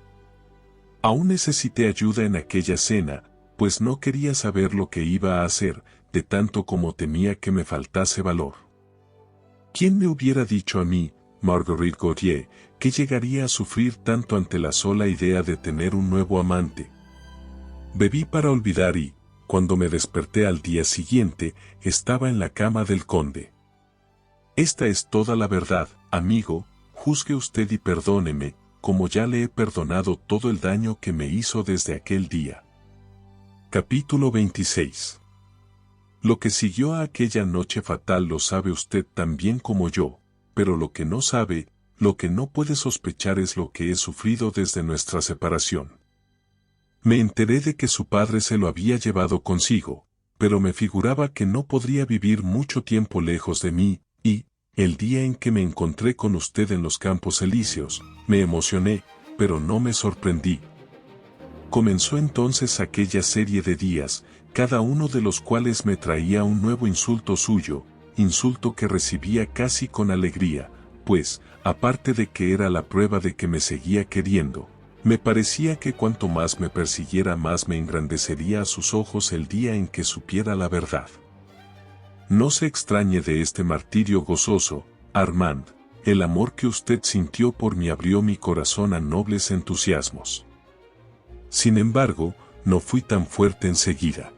Aún necesité ayuda en aquella cena, pues no quería saber lo que iba a hacer, de tanto como temía que me faltase valor. ¿Quién me hubiera dicho a mí, Marguerite Gauthier, que llegaría a sufrir tanto ante la sola idea de tener un nuevo amante? Bebí para olvidar y, cuando me desperté al día siguiente, estaba en la cama del conde. Esta es toda la verdad, amigo, juzgue usted y perdóneme, como ya le he perdonado todo el daño que me hizo desde aquel día. Capítulo 26. Lo que siguió a aquella noche fatal lo sabe usted tan bien como yo, pero lo que no sabe, lo que no puede sospechar es lo que he sufrido desde nuestra separación. Me enteré de que su padre se lo había llevado consigo, pero me figuraba que no podría vivir mucho tiempo lejos de mí, y, el día en que me encontré con usted en los Campos Elíseos, me emocioné, pero no me sorprendí. Comenzó entonces aquella serie de días, cada uno de los cuales me traía un nuevo insulto suyo, insulto que recibía casi con alegría, pues, aparte de que era la prueba de que me seguía queriendo, me parecía que cuanto más me persiguiera más me engrandecería a sus ojos el día en que supiera la verdad. No se extrañe de este martirio gozoso, Armand, el amor que usted sintió por mí abrió mi corazón a nobles entusiasmos. Sin embargo, no fui tan fuerte enseguida.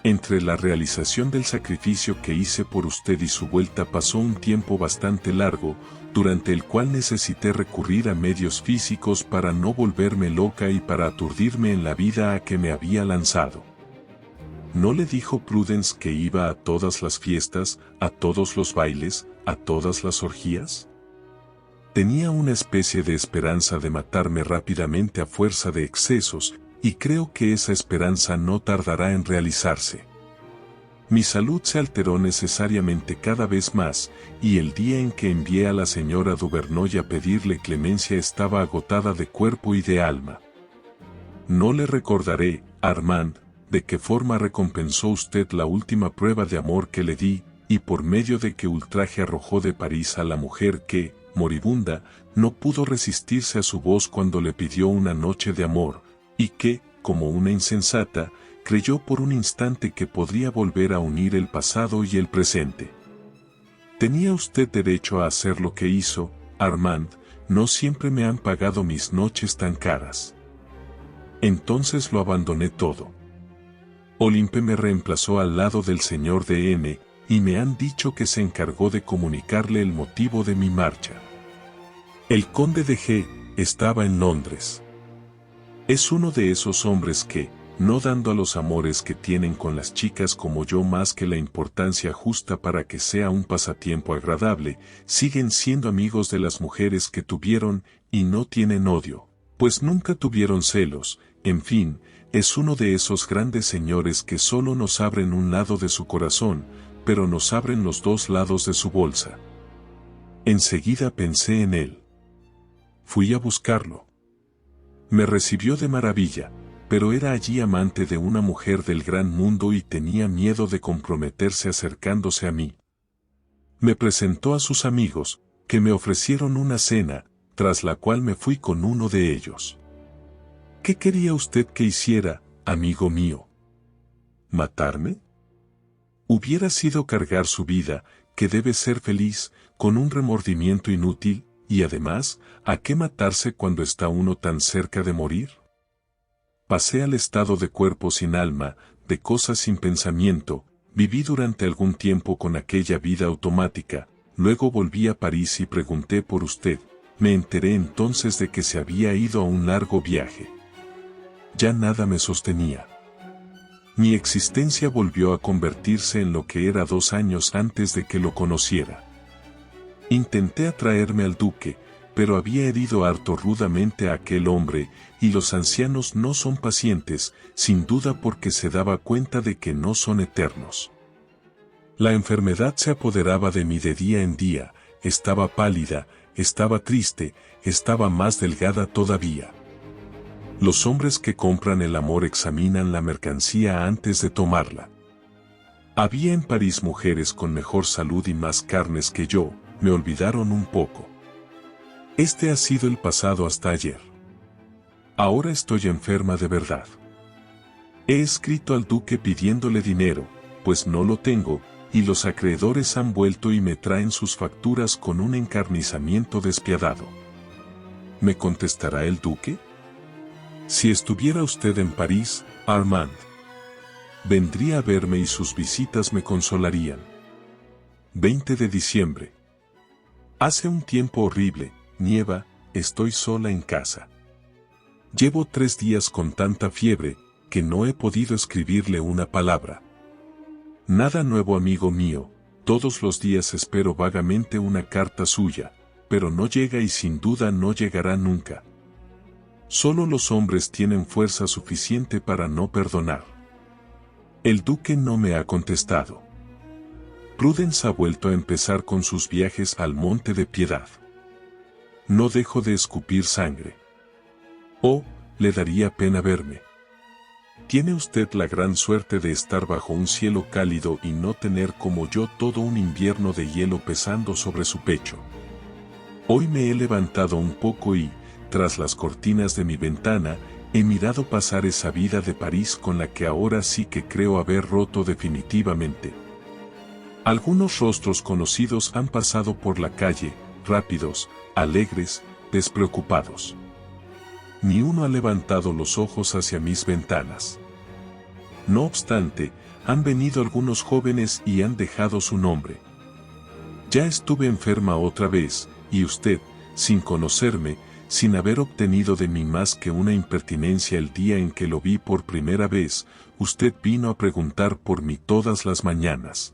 Entre la realización del sacrificio que hice por usted y su vuelta pasó un tiempo bastante largo, durante el cual necesité recurrir a medios físicos para no volverme loca y para aturdirme en la vida a que me había lanzado. ¿No le dijo Prudence que iba a todas las fiestas, a todos los bailes, a todas las orgías? Tenía una especie de esperanza de matarme rápidamente a fuerza de excesos, y creo que esa esperanza no tardará en realizarse. Mi salud se alteró necesariamente cada vez más, y el día en que envié a la señora Duvernoy a pedirle clemencia estaba agotada de cuerpo y de alma. No le recordaré, Armand, de qué forma recompensó usted la última prueba de amor que le di, y por medio de qué ultraje arrojó de París a la mujer que, moribunda, no pudo resistirse a su voz cuando le pidió una noche de amor, y que, como una insensata, creyó por un instante que podría volver a unir el pasado y el presente. Tenía usted derecho a hacer lo que hizo, Armand, no siempre me han pagado mis noches tan caras. Entonces lo abandoné todo. Olympe me reemplazó al lado del señor de N, y me han dicho que se encargó de comunicarle el motivo de mi marcha. El conde de G estaba en Londres. Es uno de esos hombres que, no dando a los amores que tienen con las chicas como yo más que la importancia justa para que sea un pasatiempo agradable, siguen siendo amigos de las mujeres que tuvieron y no tienen odio, pues nunca tuvieron celos, en fin, es uno de esos grandes señores que solo nos abren un lado de su corazón, pero nos abren los 2 lados de su bolsa. Enseguida pensé en él. Fui a buscarlo. Me recibió de maravilla, pero era allí amante de una mujer del gran mundo y tenía miedo de comprometerse acercándose a mí. Me presentó a sus amigos, que me ofrecieron una cena, tras la cual me fui con uno de ellos. ¿Qué quería usted que hiciera, amigo mío? ¿Matarme? Hubiera sido cargar su vida, que debe ser feliz, con un remordimiento inútil, y además, ¿a qué matarse cuando está uno tan cerca de morir? Pasé al estado de cuerpo sin alma, de cosas sin pensamiento, viví durante algún tiempo con aquella vida automática, luego volví a París y pregunté por usted, me enteré entonces de que se había ido a un largo viaje. Ya nada me sostenía. Mi existencia volvió a convertirse en lo que era 2 años antes de que lo conociera. Intenté atraerme al duque, pero había herido harto rudamente a aquel hombre, y los ancianos no son pacientes, sin duda porque se daba cuenta de que no son eternos. La enfermedad se apoderaba de mí de día en día, estaba pálida, estaba triste, estaba más delgada todavía. Los hombres que compran el amor examinan la mercancía antes de tomarla. Había en París mujeres con mejor salud y más carnes que yo, me olvidaron un poco. Este ha sido el pasado hasta ayer. Ahora estoy enferma de verdad. He escrito al duque pidiéndole dinero, pues no lo tengo, y los acreedores han vuelto y me traen sus facturas con un encarnizamiento despiadado. ¿Me contestará el duque? Si estuviera usted en París, Armand, vendría a verme y sus visitas me consolarían. 20 de diciembre. Hace un tiempo horrible, nieva, estoy sola en casa. Llevo 3 días con tanta fiebre, que no he podido escribirle una palabra. Nada nuevo, amigo mío, todos los días espero vagamente una carta suya, pero no llega y sin duda no llegará nunca. Solo los hombres tienen fuerza suficiente para no perdonar. El duque no me ha contestado. Prudence ha vuelto a empezar con sus viajes al Monte de Piedad. No dejo de escupir sangre. Oh, le daría pena verme. Tiene usted la gran suerte de estar bajo un cielo cálido y no tener como yo todo un invierno de hielo pesando sobre su pecho. Hoy me he levantado un poco y, tras las cortinas de mi ventana, he mirado pasar esa vida de París con la que ahora sí que creo haber roto definitivamente. Algunos rostros conocidos han pasado por la calle, rápidos, alegres, despreocupados. Ni uno ha levantado los ojos hacia mis ventanas. No obstante, han venido algunos jóvenes y han dejado su nombre. Ya estuve enferma otra vez, y usted, sin conocerme, sin haber obtenido de mí más que una impertinencia el día en que lo vi por primera vez, usted vino a preguntar por mí todas las mañanas.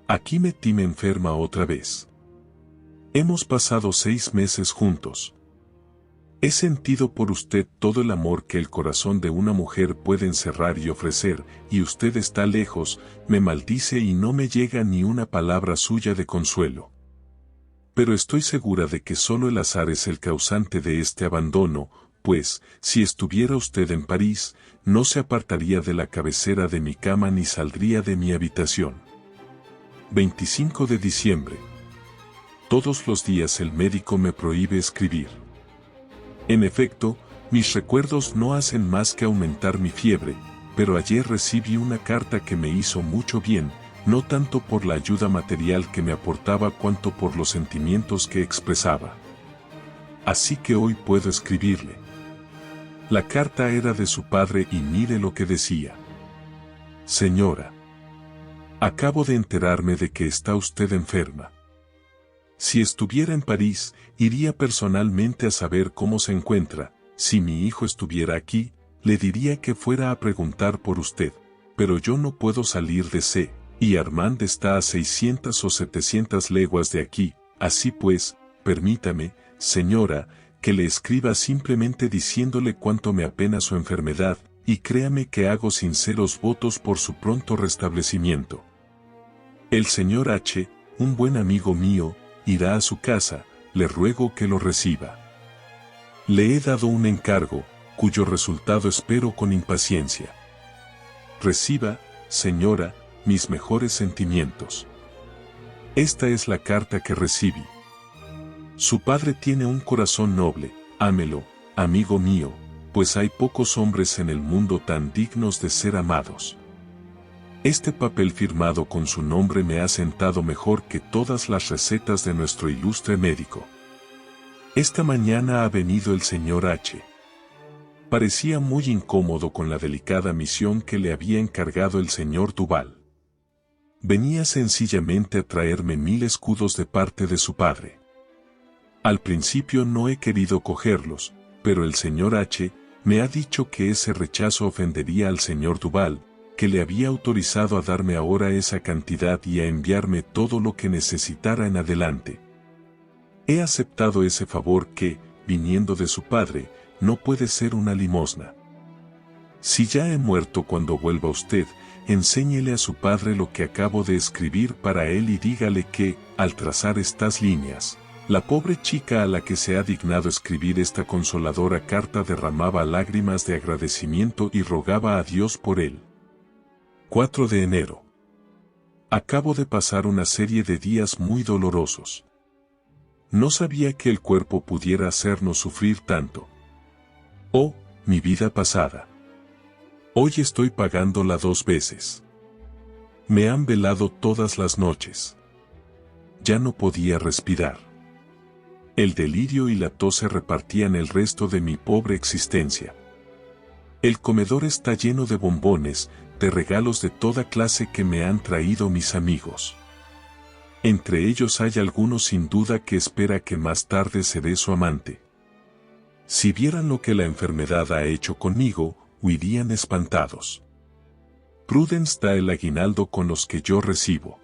Aquí metíme enferma otra vez. Hemos pasado 6 meses juntos. He sentido por usted todo el amor que el corazón de una mujer puede encerrar y ofrecer, y usted está lejos, me maldice y no me llega ni una palabra suya de consuelo. Pero estoy segura de que solo el azar es el causante de este abandono, pues, si estuviera usted en París, no se apartaría de la cabecera de mi cama ni saldría de mi habitación. 25 de diciembre. Todos los días el médico me prohíbe escribir. En efecto, mis recuerdos no hacen más que aumentar mi fiebre, pero ayer recibí una carta que me hizo mucho bien, no tanto por la ayuda material que me aportaba cuanto por los sentimientos que expresaba. Así que hoy puedo escribirle. La carta era de su padre y mire lo que decía. Señora, acabo de enterarme de que está usted enferma. Si estuviera en París, iría personalmente a saber cómo se encuentra. Si mi hijo estuviera aquí, le diría que fuera a preguntar por usted, pero yo no puedo salir de C, y Armand está a 600 o 700 leguas de aquí, así pues, permítame, señora, que le escriba simplemente diciéndole cuánto me apena su enfermedad, y créame que hago sinceros votos por su pronto restablecimiento. El señor H., un buen amigo mío, irá a su casa, le ruego que lo reciba. Le he dado un encargo, cuyo resultado espero con impaciencia. Reciba, señora, mis mejores sentimientos. Esta es la carta que recibí. Su padre tiene un corazón noble, ámelo, amigo mío, pues hay pocos hombres en el mundo tan dignos de ser amados. Este papel firmado con su nombre me ha sentado mejor que todas las recetas de nuestro ilustre médico. Esta mañana ha venido el señor H. Parecía muy incómodo con la delicada misión que le había encargado el señor Duval. Venía sencillamente a traerme 1000 escudos de parte de su padre. Al principio no he querido cogerlos, pero el señor H. me ha dicho que ese rechazo ofendería al señor Duval, que le había autorizado a darme ahora esa cantidad y a enviarme todo lo que necesitara en adelante. He aceptado ese favor que, viniendo de su padre, no puede ser una limosna. Si ya he muerto cuando vuelva usted, enséñele a su padre lo que acabo de escribir para él y dígale que, al trazar estas líneas, la pobre chica a la que se ha dignado escribir esta consoladora carta derramaba lágrimas de agradecimiento y rogaba a Dios por él. 4 de enero. Acabo de pasar una serie de días muy dolorosos. No sabía que el cuerpo pudiera hacernos sufrir tanto. Oh, mi vida pasada. Hoy estoy pagándola 2 veces. Me han velado todas las noches. Ya no podía respirar. El delirio y la tos se repartían el resto de mi pobre existencia. El comedor está lleno de bombones, de regalos de toda clase que me han traído mis amigos. Entre ellos hay algunos sin duda que espera que más tarde seré su amante. Si vieran lo que la enfermedad ha hecho conmigo, huirían espantados. Prudence da el aguinaldo con los que yo recibo.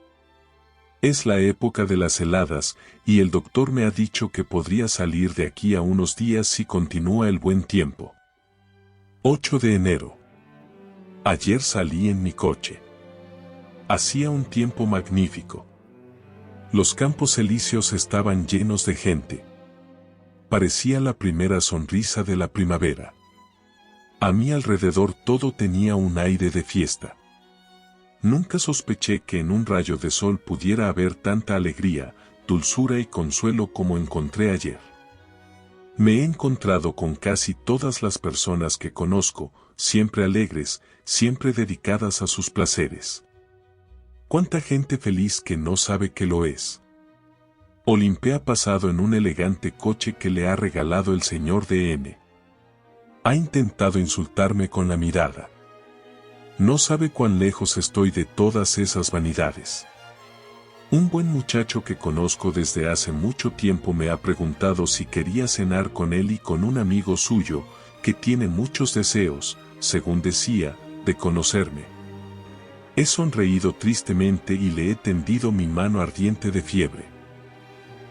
Es la época de las heladas, y el doctor me ha dicho que podría salir de aquí a unos días si continúa el buen tiempo. 8 de enero. Ayer salí en mi coche. Hacía un tiempo magnífico. Los campos elíseos estaban llenos de gente. Parecía la primera sonrisa de la primavera. A mi alrededor todo tenía un aire de fiesta. Nunca sospeché que en un rayo de sol pudiera haber tanta alegría, dulzura y consuelo como encontré ayer. Me he encontrado con casi todas las personas que conozco, siempre alegres, siempre dedicadas a sus placeres. ¿Cuánta gente feliz que no sabe que lo es? Olimpé ha pasado en un elegante coche que le ha regalado el señor D.M. Ha intentado insultarme con la mirada. No sabe cuán lejos estoy de todas esas vanidades. Un buen muchacho que conozco desde hace mucho tiempo me ha preguntado si quería cenar con él y con un amigo suyo, que tiene muchos deseos, según decía, de conocerme. He sonreído tristemente y le he tendido mi mano ardiente de fiebre.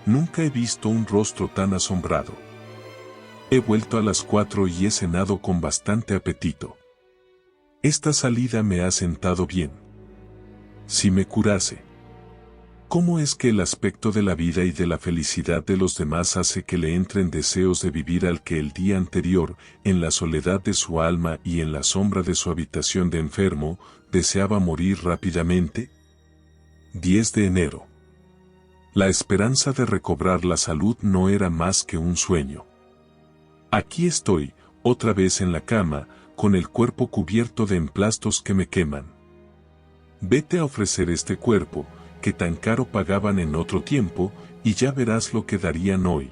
Nunca he visto un rostro tan asombrado. He vuelto a las 4 y he cenado con bastante apetito. Esta salida me ha sentado bien. Si me curase. ¿Cómo es que el aspecto de la vida y de la felicidad de los demás hace que le entren deseos de vivir al que el día anterior, en la soledad de su alma y en la sombra de su habitación de enfermo, deseaba morir rápidamente? 10 de enero. La esperanza de recobrar la salud no era más que un sueño. Aquí estoy, otra vez en la cama, con el cuerpo cubierto de emplastos que me queman. Vete a ofrecer este cuerpo, que tan caro pagaban en otro tiempo, y ya verás lo que darían hoy.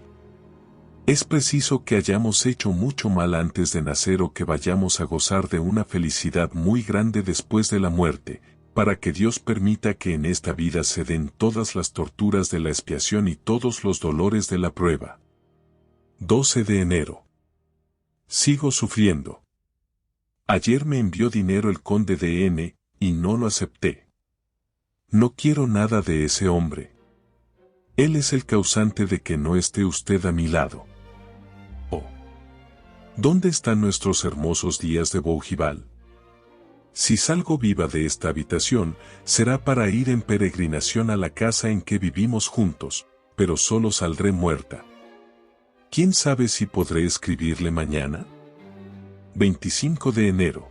Es preciso que hayamos hecho mucho mal antes de nacer o que vayamos a gozar de una felicidad muy grande después de la muerte, para que Dios permita que en esta vida se den todas las torturas de la expiación y todos los dolores de la prueba. 12 de enero. Sigo sufriendo. Ayer me envió dinero el conde de N, y no lo acepté. No quiero nada de ese hombre. Él es el causante de que no esté usted a mi lado. Oh. ¿Dónde están nuestros hermosos días de Bougival? Si salgo viva de esta habitación, será para ir en peregrinación a la casa en que vivimos juntos, pero solo saldré muerta. ¿Quién sabe si podré escribirle mañana? 25 de enero.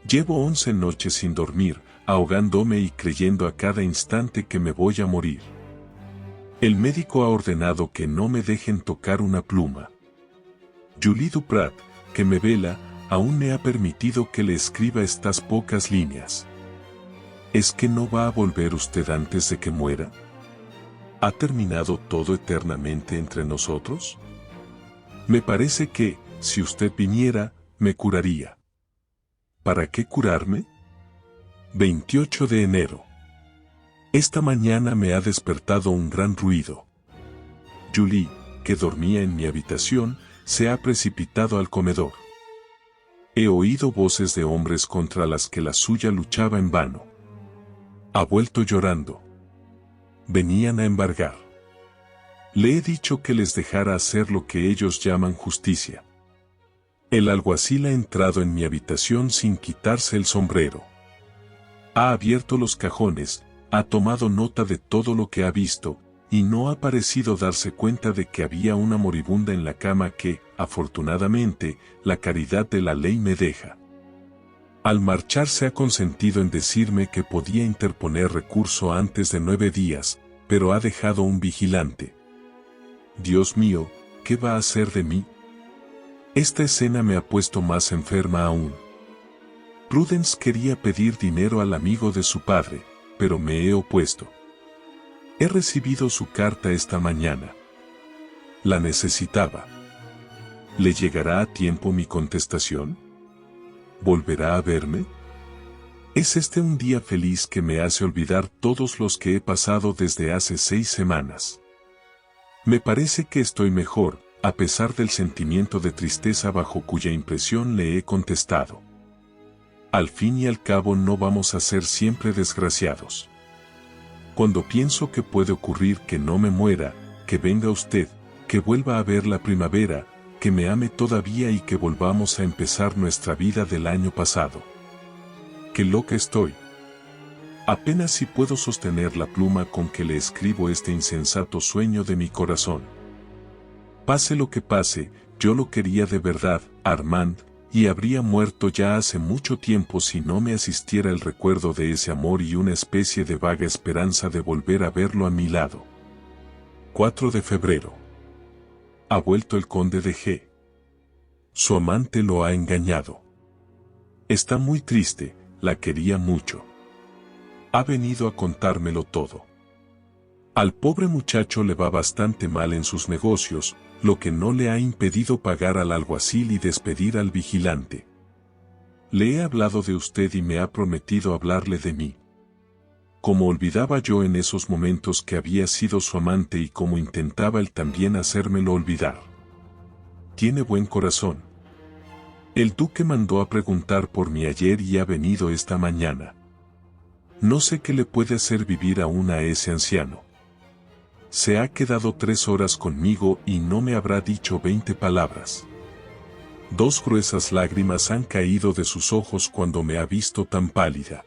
Llevo 11 noches sin dormir, ahogándome y creyendo a cada instante que me voy a morir. El médico ha ordenado que no me dejen tocar una pluma. Julie Duprat, que me vela, aún me ha permitido que le escriba estas pocas líneas. ¿Es que no va a volver usted antes de que muera? ¿Ha terminado todo eternamente entre nosotros? Me parece que, si usted viniera, me curaría. ¿Para qué curarme? 28 de enero. Esta mañana me ha despertado un gran ruido. Julie, que dormía en mi habitación, se ha precipitado al comedor. He oído voces de hombres contra las que la suya luchaba en vano. Ha vuelto llorando. Venían a embargar. Le he dicho que les dejara hacer lo que ellos llaman justicia. El alguacil ha entrado en mi habitación sin quitarse el sombrero. Ha abierto los cajones, ha tomado nota de todo lo que ha visto, y no ha parecido darse cuenta de que había una moribunda en la cama que, afortunadamente, la caridad de la ley me deja. Al marcharse ha consentido en decirme que podía interponer recurso antes de 9 días, pero ha dejado un vigilante. Dios mío, ¿qué va a hacer de mí? Esta escena me ha puesto más enferma aún. Prudence quería pedir dinero al amigo de su padre, pero me he opuesto. He recibido su carta esta mañana. La necesitaba. ¿Le llegará a tiempo mi contestación? ¿Volverá a verme? ¿Es este un día feliz que me hace olvidar todos los que he pasado desde hace 6 semanas? Me parece que estoy mejor, a pesar del sentimiento de tristeza bajo cuya impresión le he contestado. Al fin y al cabo no vamos a ser siempre desgraciados. Cuando pienso que puede ocurrir que no me muera, que venga usted, que vuelva a ver la primavera, que me ame todavía y que volvamos a empezar nuestra vida del año pasado. ¡Qué loca estoy! Apenas si puedo sostener la pluma con que le escribo este insensato sueño de mi corazón. Pase lo que pase, yo lo quería de verdad, Armand, y habría muerto ya hace mucho tiempo si no me asistiera el recuerdo de ese amor y una especie de vaga esperanza de volver a verlo a mi lado. 4 de febrero. Ha vuelto el conde de G. Su amante lo ha engañado. Está muy triste, la quería mucho. Ha venido a contármelo todo. Al pobre muchacho le va bastante mal en sus negocios, lo que no le ha impedido pagar al alguacil y despedir al vigilante. Le he hablado de usted y me ha prometido hablarle de mí. Como olvidaba yo en esos momentos que había sido su amante y como intentaba él también hacérmelo olvidar. Tiene buen corazón. El duque mandó a preguntar por mí ayer y ha venido esta mañana. No sé qué le puede hacer vivir aún a ese anciano. Se ha quedado 3 horas conmigo y no me habrá dicho 20 palabras. 2 gruesas lágrimas han caído de sus ojos cuando me ha visto tan pálida.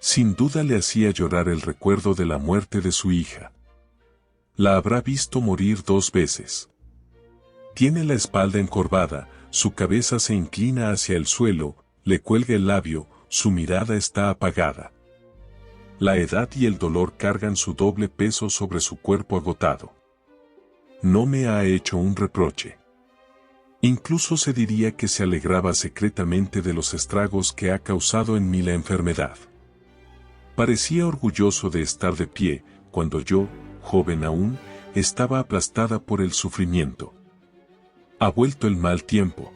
Sin duda le hacía llorar el recuerdo de la muerte de su hija. La habrá visto morir 2 veces. Tiene la espalda encorvada, su cabeza se inclina hacia el suelo, le cuelga el labio, su mirada está apagada. La edad y el dolor cargan su doble peso sobre su cuerpo agotado. No me ha hecho un reproche. Incluso se diría que se alegraba secretamente de los estragos que ha causado en mí la enfermedad. Parecía orgulloso de estar de pie, cuando yo, joven aún, estaba aplastada por el sufrimiento. Ha vuelto el mal tiempo.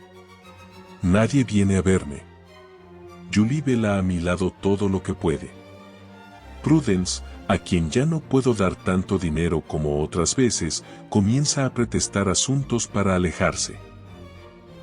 Nadie viene a verme. Julie vela a mi lado todo lo que puede. Prudence, a quien ya no puedo dar tanto dinero como otras veces, comienza a pretextar asuntos para alejarse.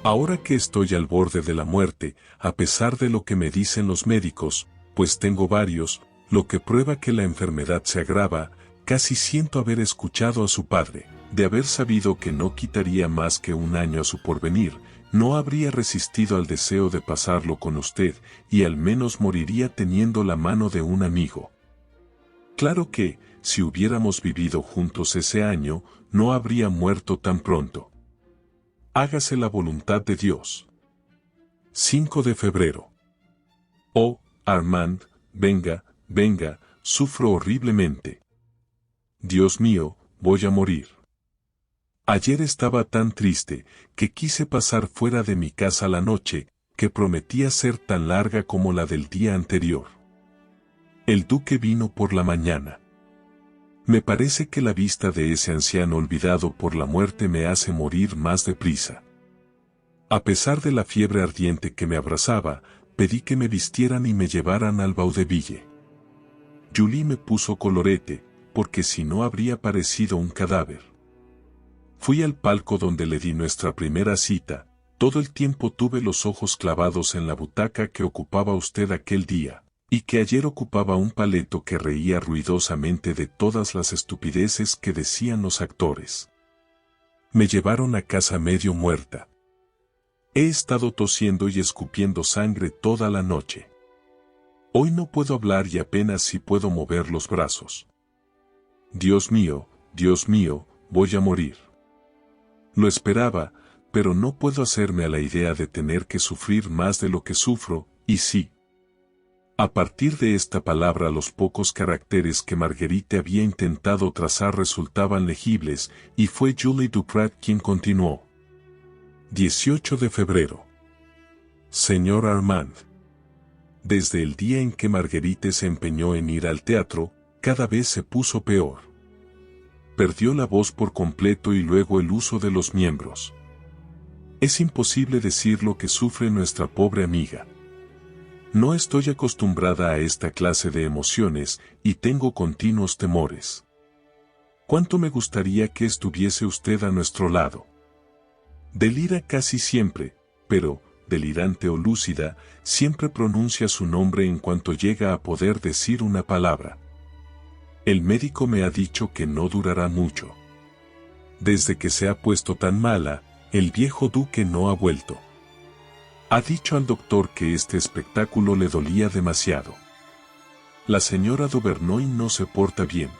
Ahora que estoy al borde de la muerte, a pesar de lo que me dicen los médicos, pues tengo varios, lo que prueba que la enfermedad se agrava, casi siento haber escuchado a su padre, de haber sabido que no quitaría más que 1 año a su porvenir, no habría resistido al deseo de pasarlo con usted, y al menos moriría teniendo la mano de un amigo. Claro que, si hubiéramos vivido juntos ese año, no habría muerto tan pronto. Hágase la voluntad de Dios. 5 de febrero. Oh, Armand, venga, venga, sufro horriblemente. Dios mío, voy a morir. Ayer estaba tan triste, que quise pasar fuera de mi casa la noche, que prometía ser tan larga como la del día anterior. El duque vino por la mañana. Me parece que la vista de ese anciano olvidado por la muerte me hace morir más deprisa. A pesar de la fiebre ardiente que me abrazaba, pedí que me vistieran y me llevaran al vaudeville. Julie me puso colorete, porque si no habría parecido un cadáver. Fui al palco donde le di nuestra primera cita. Todo el tiempo tuve los ojos clavados en la butaca que ocupaba usted aquel día, y que ayer ocupaba un paleto que reía ruidosamente de todas las estupideces que decían los actores. Me llevaron a casa medio muerta. He estado tosiendo y escupiendo sangre toda la noche. Hoy no puedo hablar y apenas si puedo mover los brazos. Dios mío, voy a morir. Lo esperaba, pero no puedo hacerme a la idea de tener que sufrir más de lo que sufro, y sí. A partir de esta palabra los pocos caracteres que Marguerite había intentado trazar resultaban legibles, y fue Julie Duprat quien continuó. 18 de febrero. Señor Armand. Desde el día en que Marguerite se empeñó en ir al teatro, cada vez se puso peor. Perdió la voz por completo y luego el uso de los miembros. Es imposible decir lo que sufre nuestra pobre amiga. No estoy acostumbrada a esta clase de emociones y tengo continuos temores. ¿Cuánto me gustaría que estuviese usted a nuestro lado? Delira casi siempre, pero, delirante o lúcida, siempre pronuncia su nombre en cuanto llega a poder decir una palabra. El médico me ha dicho que no durará mucho. Desde que se ha puesto tan mala, el viejo duque no ha vuelto. Ha dicho al doctor que este espectáculo le dolía demasiado. La señora Duvernoy no se porta bien.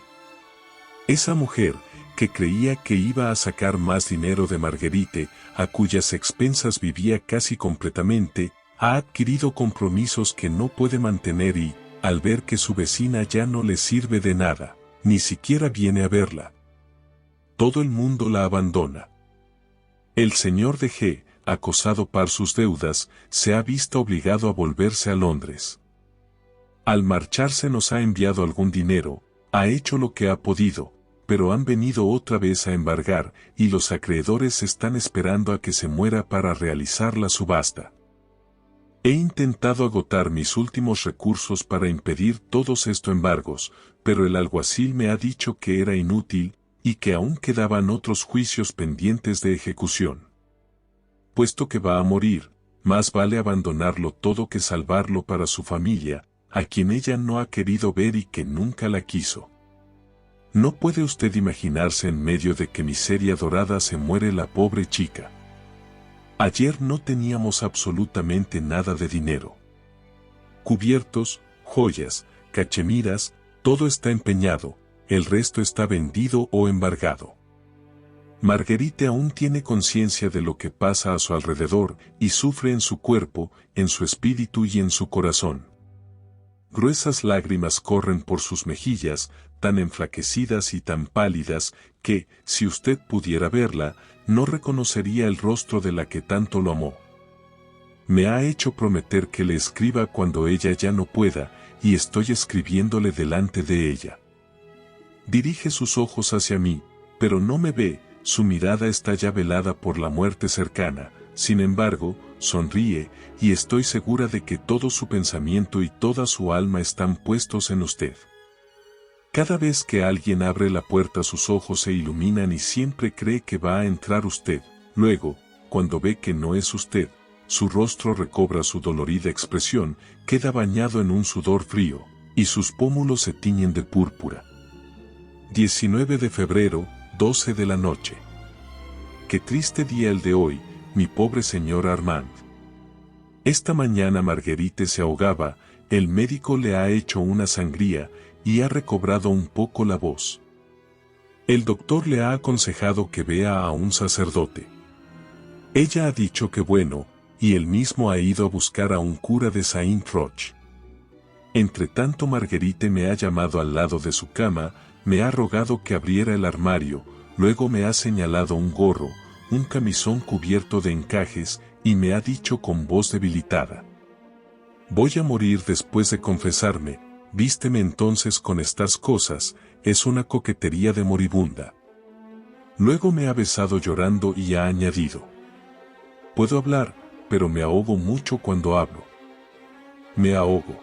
Esa mujer, que creía que iba a sacar más dinero de Marguerite, a cuyas expensas vivía casi completamente, ha adquirido compromisos que no puede mantener y, al ver que su vecina ya no le sirve de nada, ni siquiera viene a verla. Todo el mundo la abandona. El señor de G, acosado por sus deudas, se ha visto obligado a volverse a Londres. Al marcharse nos ha enviado algún dinero, ha hecho lo que ha podido, pero han venido otra vez a embargar, y los acreedores están esperando a que se muera para realizar la subasta. He intentado agotar mis últimos recursos para impedir todos estos embargos, pero el alguacil me ha dicho que era inútil, y que aún quedaban otros juicios pendientes de ejecución. Puesto que va a morir, más vale abandonarlo todo que salvarlo para su familia, a quien ella no ha querido ver y que nunca la quiso. No puede usted imaginarse en medio de qué miseria dorada se muere la pobre chica. Ayer no teníamos absolutamente nada de dinero. Cubiertos, joyas, cachemiras, todo está empeñado, el resto está vendido o embargado. Marguerite aún tiene conciencia de lo que pasa a su alrededor y sufre en su cuerpo, en su espíritu y en su corazón. Gruesas lágrimas corren por sus mejillas, tan enflaquecidas y tan pálidas, que, si usted pudiera verla, no reconocería el rostro de la que tanto lo amó. Me ha hecho prometer que le escriba cuando ella ya no pueda, y estoy escribiéndole delante de ella. Dirige sus ojos hacia mí, pero no me ve, su mirada está ya velada por la muerte cercana. Sin embargo, sonríe, y estoy segura de que todo su pensamiento y toda su alma están puestos en usted. Cada vez que alguien abre la puerta sus ojos se iluminan y siempre cree que va a entrar usted. Luego, cuando ve que no es usted, su rostro recobra su dolorida expresión, queda bañado en un sudor frío, y sus pómulos se tiñen de púrpura. 19 de febrero, 12 de la noche. Qué triste día el de hoy, mi pobre señor Armand. Esta mañana Marguerite se ahogaba, el médico le ha hecho una sangría, y ha recobrado un poco la voz. El doctor le ha aconsejado que vea a un sacerdote. Ella ha dicho que bueno, y él mismo ha ido a buscar a un cura de Saint-Roch. Entre tanto Marguerite me ha llamado al lado de su cama, me ha rogado que abriera el armario, luego me ha señalado un gorro, un camisón cubierto de encajes, y me ha dicho con voz debilitada: voy a morir después de confesarme, vísteme entonces con estas cosas, es una coquetería de moribunda. Luego me ha besado llorando y ha añadido: puedo hablar, pero me ahogo mucho cuando hablo. Me ahogo.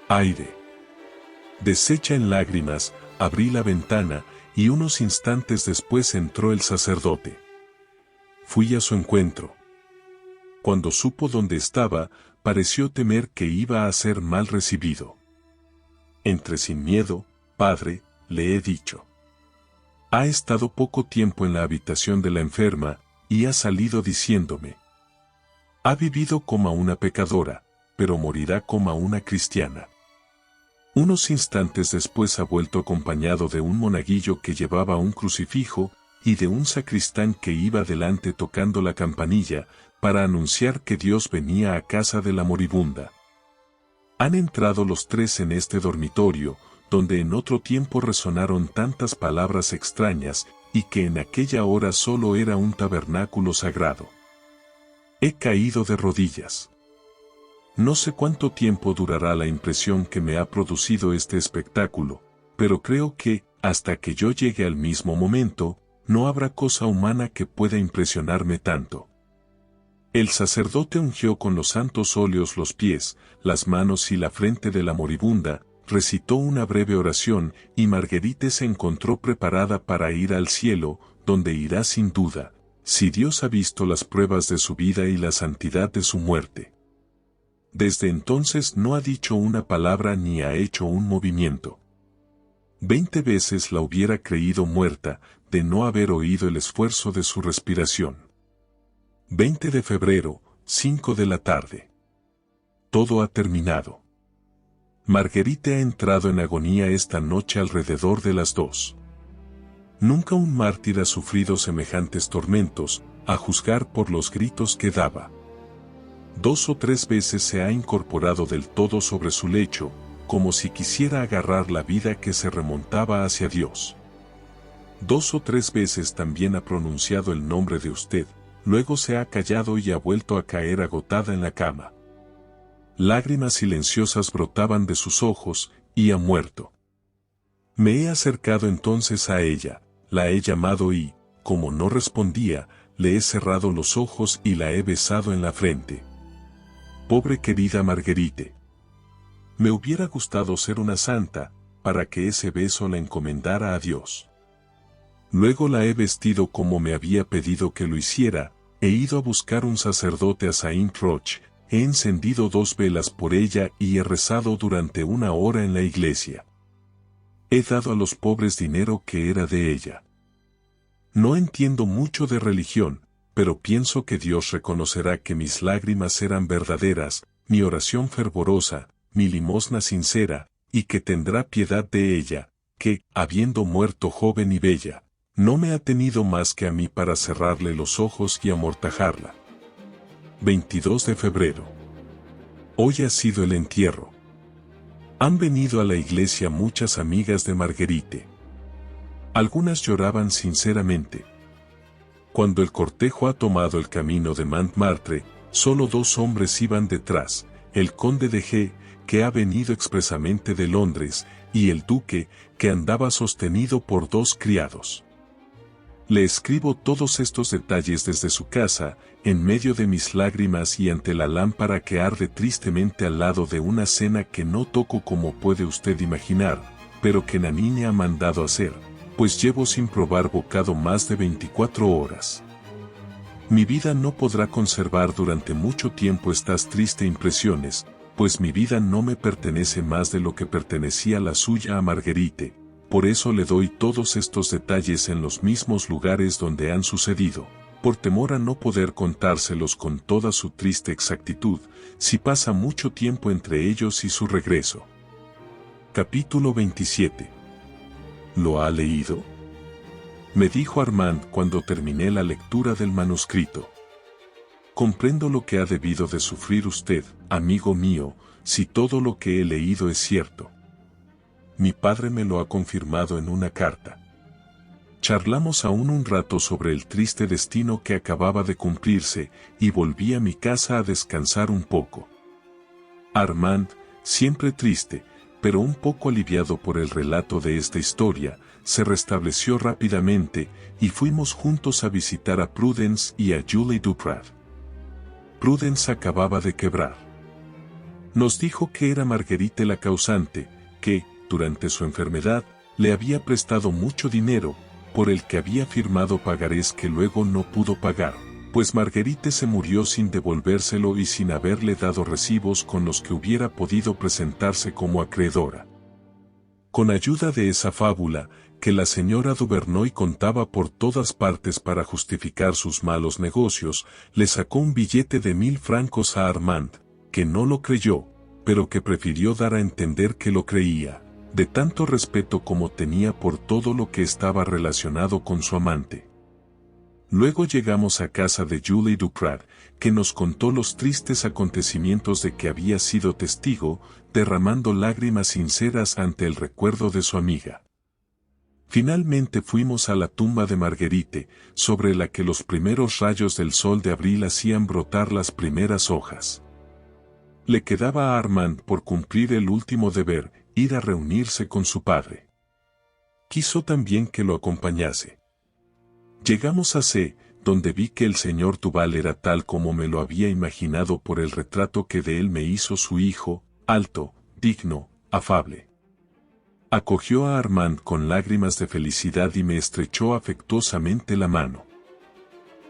Aire. Deshecha en lágrimas, abrí la ventana, y unos instantes después entró el sacerdote. Fui a su encuentro. Cuando supo dónde estaba, pareció temer que iba a ser mal recibido. Entre sin miedo, padre, le he dicho. Ha estado poco tiempo en la habitación de la enferma, y ha salido diciéndome: ha vivido como una pecadora, pero morirá como una cristiana. Unos instantes después ha vuelto acompañado de un monaguillo que llevaba un crucifijo, y de un sacristán que iba delante tocando la campanilla, para anunciar que Dios venía a casa de la moribunda. Han entrado los tres en este dormitorio, donde en otro tiempo resonaron tantas palabras extrañas, y que en aquella hora solo era un tabernáculo sagrado. He caído de rodillas. No sé cuánto tiempo durará la impresión que me ha producido este espectáculo, pero creo que, hasta que yo llegue al mismo momento, no habrá cosa humana que pueda impresionarme tanto. El sacerdote ungió con los santos óleos los pies, las manos y la frente de la moribunda, recitó una breve oración, y Marguerite se encontró preparada para ir al cielo, donde irá sin duda, si Dios ha visto las pruebas de su vida y la santidad de su muerte. Desde entonces no ha dicho una palabra ni ha hecho un movimiento. 20 veces la hubiera creído muerta, de no haber oído el esfuerzo de su respiración. 20 de febrero, 5 de la tarde. Todo ha terminado. Marguerite ha entrado en agonía esta noche alrededor de las 2. Nunca un mártir ha sufrido semejantes tormentos, a juzgar por los gritos que daba. 2 o 3 veces se ha incorporado del todo sobre su lecho, como si quisiera agarrar la vida que se remontaba hacia Dios. 2 o 3 veces también ha pronunciado el nombre de usted, luego se ha callado y ha vuelto a caer agotada en la cama. Lágrimas silenciosas brotaban de sus ojos, y ha muerto. Me he acercado entonces a ella, la he llamado y, como no respondía, le he cerrado los ojos y la he besado en la frente. Pobre querida Marguerite. Me hubiera gustado ser una santa, para que ese beso la encomendara a Dios. Luego la he vestido como me había pedido que lo hiciera, he ido a buscar un sacerdote a Saint-Roch, he encendido 2 velas por ella y he rezado durante 1 hora en la iglesia. He dado a los pobres dinero que era de ella. No entiendo mucho de religión, pero pienso que Dios reconocerá que mis lágrimas eran verdaderas, mi oración fervorosa, mi limosna sincera, y que tendrá piedad de ella, que, habiendo muerto joven y bella, no me ha tenido más que a mí para cerrarle los ojos y amortajarla. 22 de febrero. Hoy ha sido el entierro. Han venido a la iglesia muchas amigas de Marguerite. Algunas lloraban sinceramente. Cuando el cortejo ha tomado el camino de Montmartre, solo 2 hombres iban detrás, el conde de G, que ha venido expresamente de Londres, y el duque, que andaba sostenido por 2 criados. Le escribo todos estos detalles desde su casa, en medio de mis lágrimas y ante la lámpara que arde tristemente al lado de una cena que no toco como puede usted imaginar, pero que Nanine ha mandado hacer, pues llevo sin probar bocado más de 24 horas. Mi vida no podrá conservar durante mucho tiempo estas tristes impresiones, pues mi vida no me pertenece más de lo que pertenecía la suya a Marguerite. Por eso le doy todos estos detalles en los mismos lugares donde han sucedido, por temor a no poder contárselos con toda su triste exactitud, si pasa mucho tiempo entre ellos y su regreso. Capítulo 27. ¿Lo ha leído?, me dijo Armand cuando terminé la lectura del manuscrito. Comprendo lo que ha debido de sufrir usted, amigo mío, si todo lo que he leído es cierto. Mi padre me lo ha confirmado en una carta. Charlamos aún un rato sobre el triste destino que acababa de cumplirse, y volví a mi casa a descansar un poco. Armand, siempre triste, pero un poco aliviado por el relato de esta historia, se restableció rápidamente, y fuimos juntos a visitar a Prudence y a Julie Duprat. Prudence acababa de quebrar. Nos dijo que era Marguerite la causante, que, durante su enfermedad, le había prestado mucho dinero, por el que había firmado pagarés que luego no pudo pagar, pues Marguerite se murió sin devolvérselo y sin haberle dado recibos con los que hubiera podido presentarse como acreedora. Con ayuda de esa fábula, que la señora Duvernoy contaba por todas partes para justificar sus malos negocios, le sacó un billete de 1000 francos a Armand, que no lo creyó, pero que prefirió dar a entender que lo creía, de tanto respeto como tenía por todo lo que estaba relacionado con su amante. Luego llegamos a casa de Julie Duprat, que nos contó los tristes acontecimientos de que había sido testigo, derramando lágrimas sinceras ante el recuerdo de su amiga. Finalmente fuimos a la tumba de Marguerite, sobre la que los primeros rayos del sol de abril hacían brotar las primeras hojas. Le quedaba a Armand por cumplir el último deber, ir a reunirse con su padre. Quiso también que lo acompañase. Llegamos a C, donde vi que el señor Duval era tal como me lo había imaginado por el retrato que de él me hizo su hijo, alto, digno, afable. Acogió a Armand con lágrimas de felicidad y me estrechó afectuosamente la mano.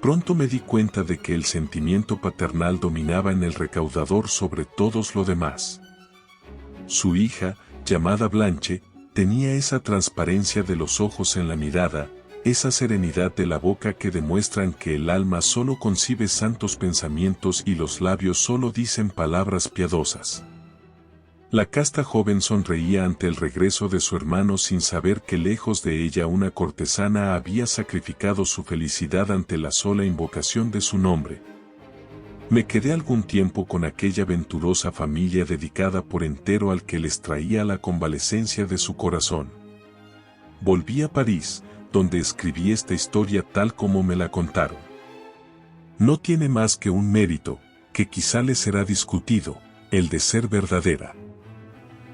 Pronto me di cuenta de que el sentimiento paternal dominaba en el recaudador sobre todos lo demás. Su hija, llamada Blanche, tenía esa transparencia de los ojos en la mirada, esa serenidad de la boca que demuestran que el alma solo concibe santos pensamientos y los labios solo dicen palabras piadosas. La casta joven sonreía ante el regreso de su hermano sin saber que lejos de ella una cortesana había sacrificado su felicidad ante la sola invocación de su nombre. Me quedé algún tiempo con aquella venturosa familia dedicada por entero al que les traía la convalecencia de su corazón. Volví a París, donde escribí esta historia tal como me la contaron. No tiene más que un mérito, que quizá le será discutido, el de ser verdadera.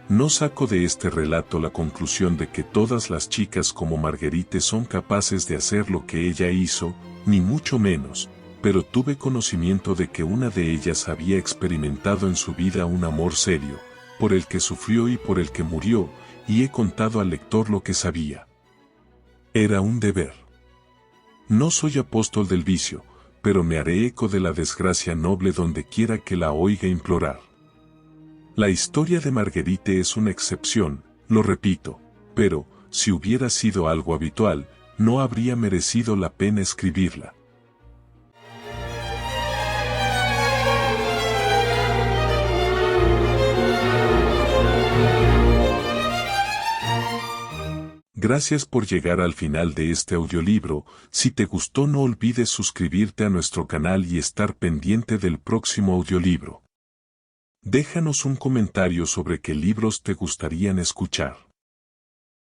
No saco de este relato la conclusión de que todas las chicas como Marguerite son capaces de hacer lo que ella hizo, ni mucho menos, pero tuve conocimiento de que una de ellas había experimentado en su vida un amor serio, por el que sufrió y por el que murió, y he contado al lector lo que sabía. Era un deber. No soy apóstol del vicio, pero me haré eco de la desgracia noble donde quiera que la oiga implorar. La historia de Marguerite es una excepción, lo repito, pero, si hubiera sido algo habitual, no habría merecido la pena escribirla. Gracias por llegar al final de este audiolibro. Si te gustó no olvides suscribirte a nuestro canal y estar pendiente del próximo audiolibro. Déjanos un comentario sobre qué libros te gustarían escuchar.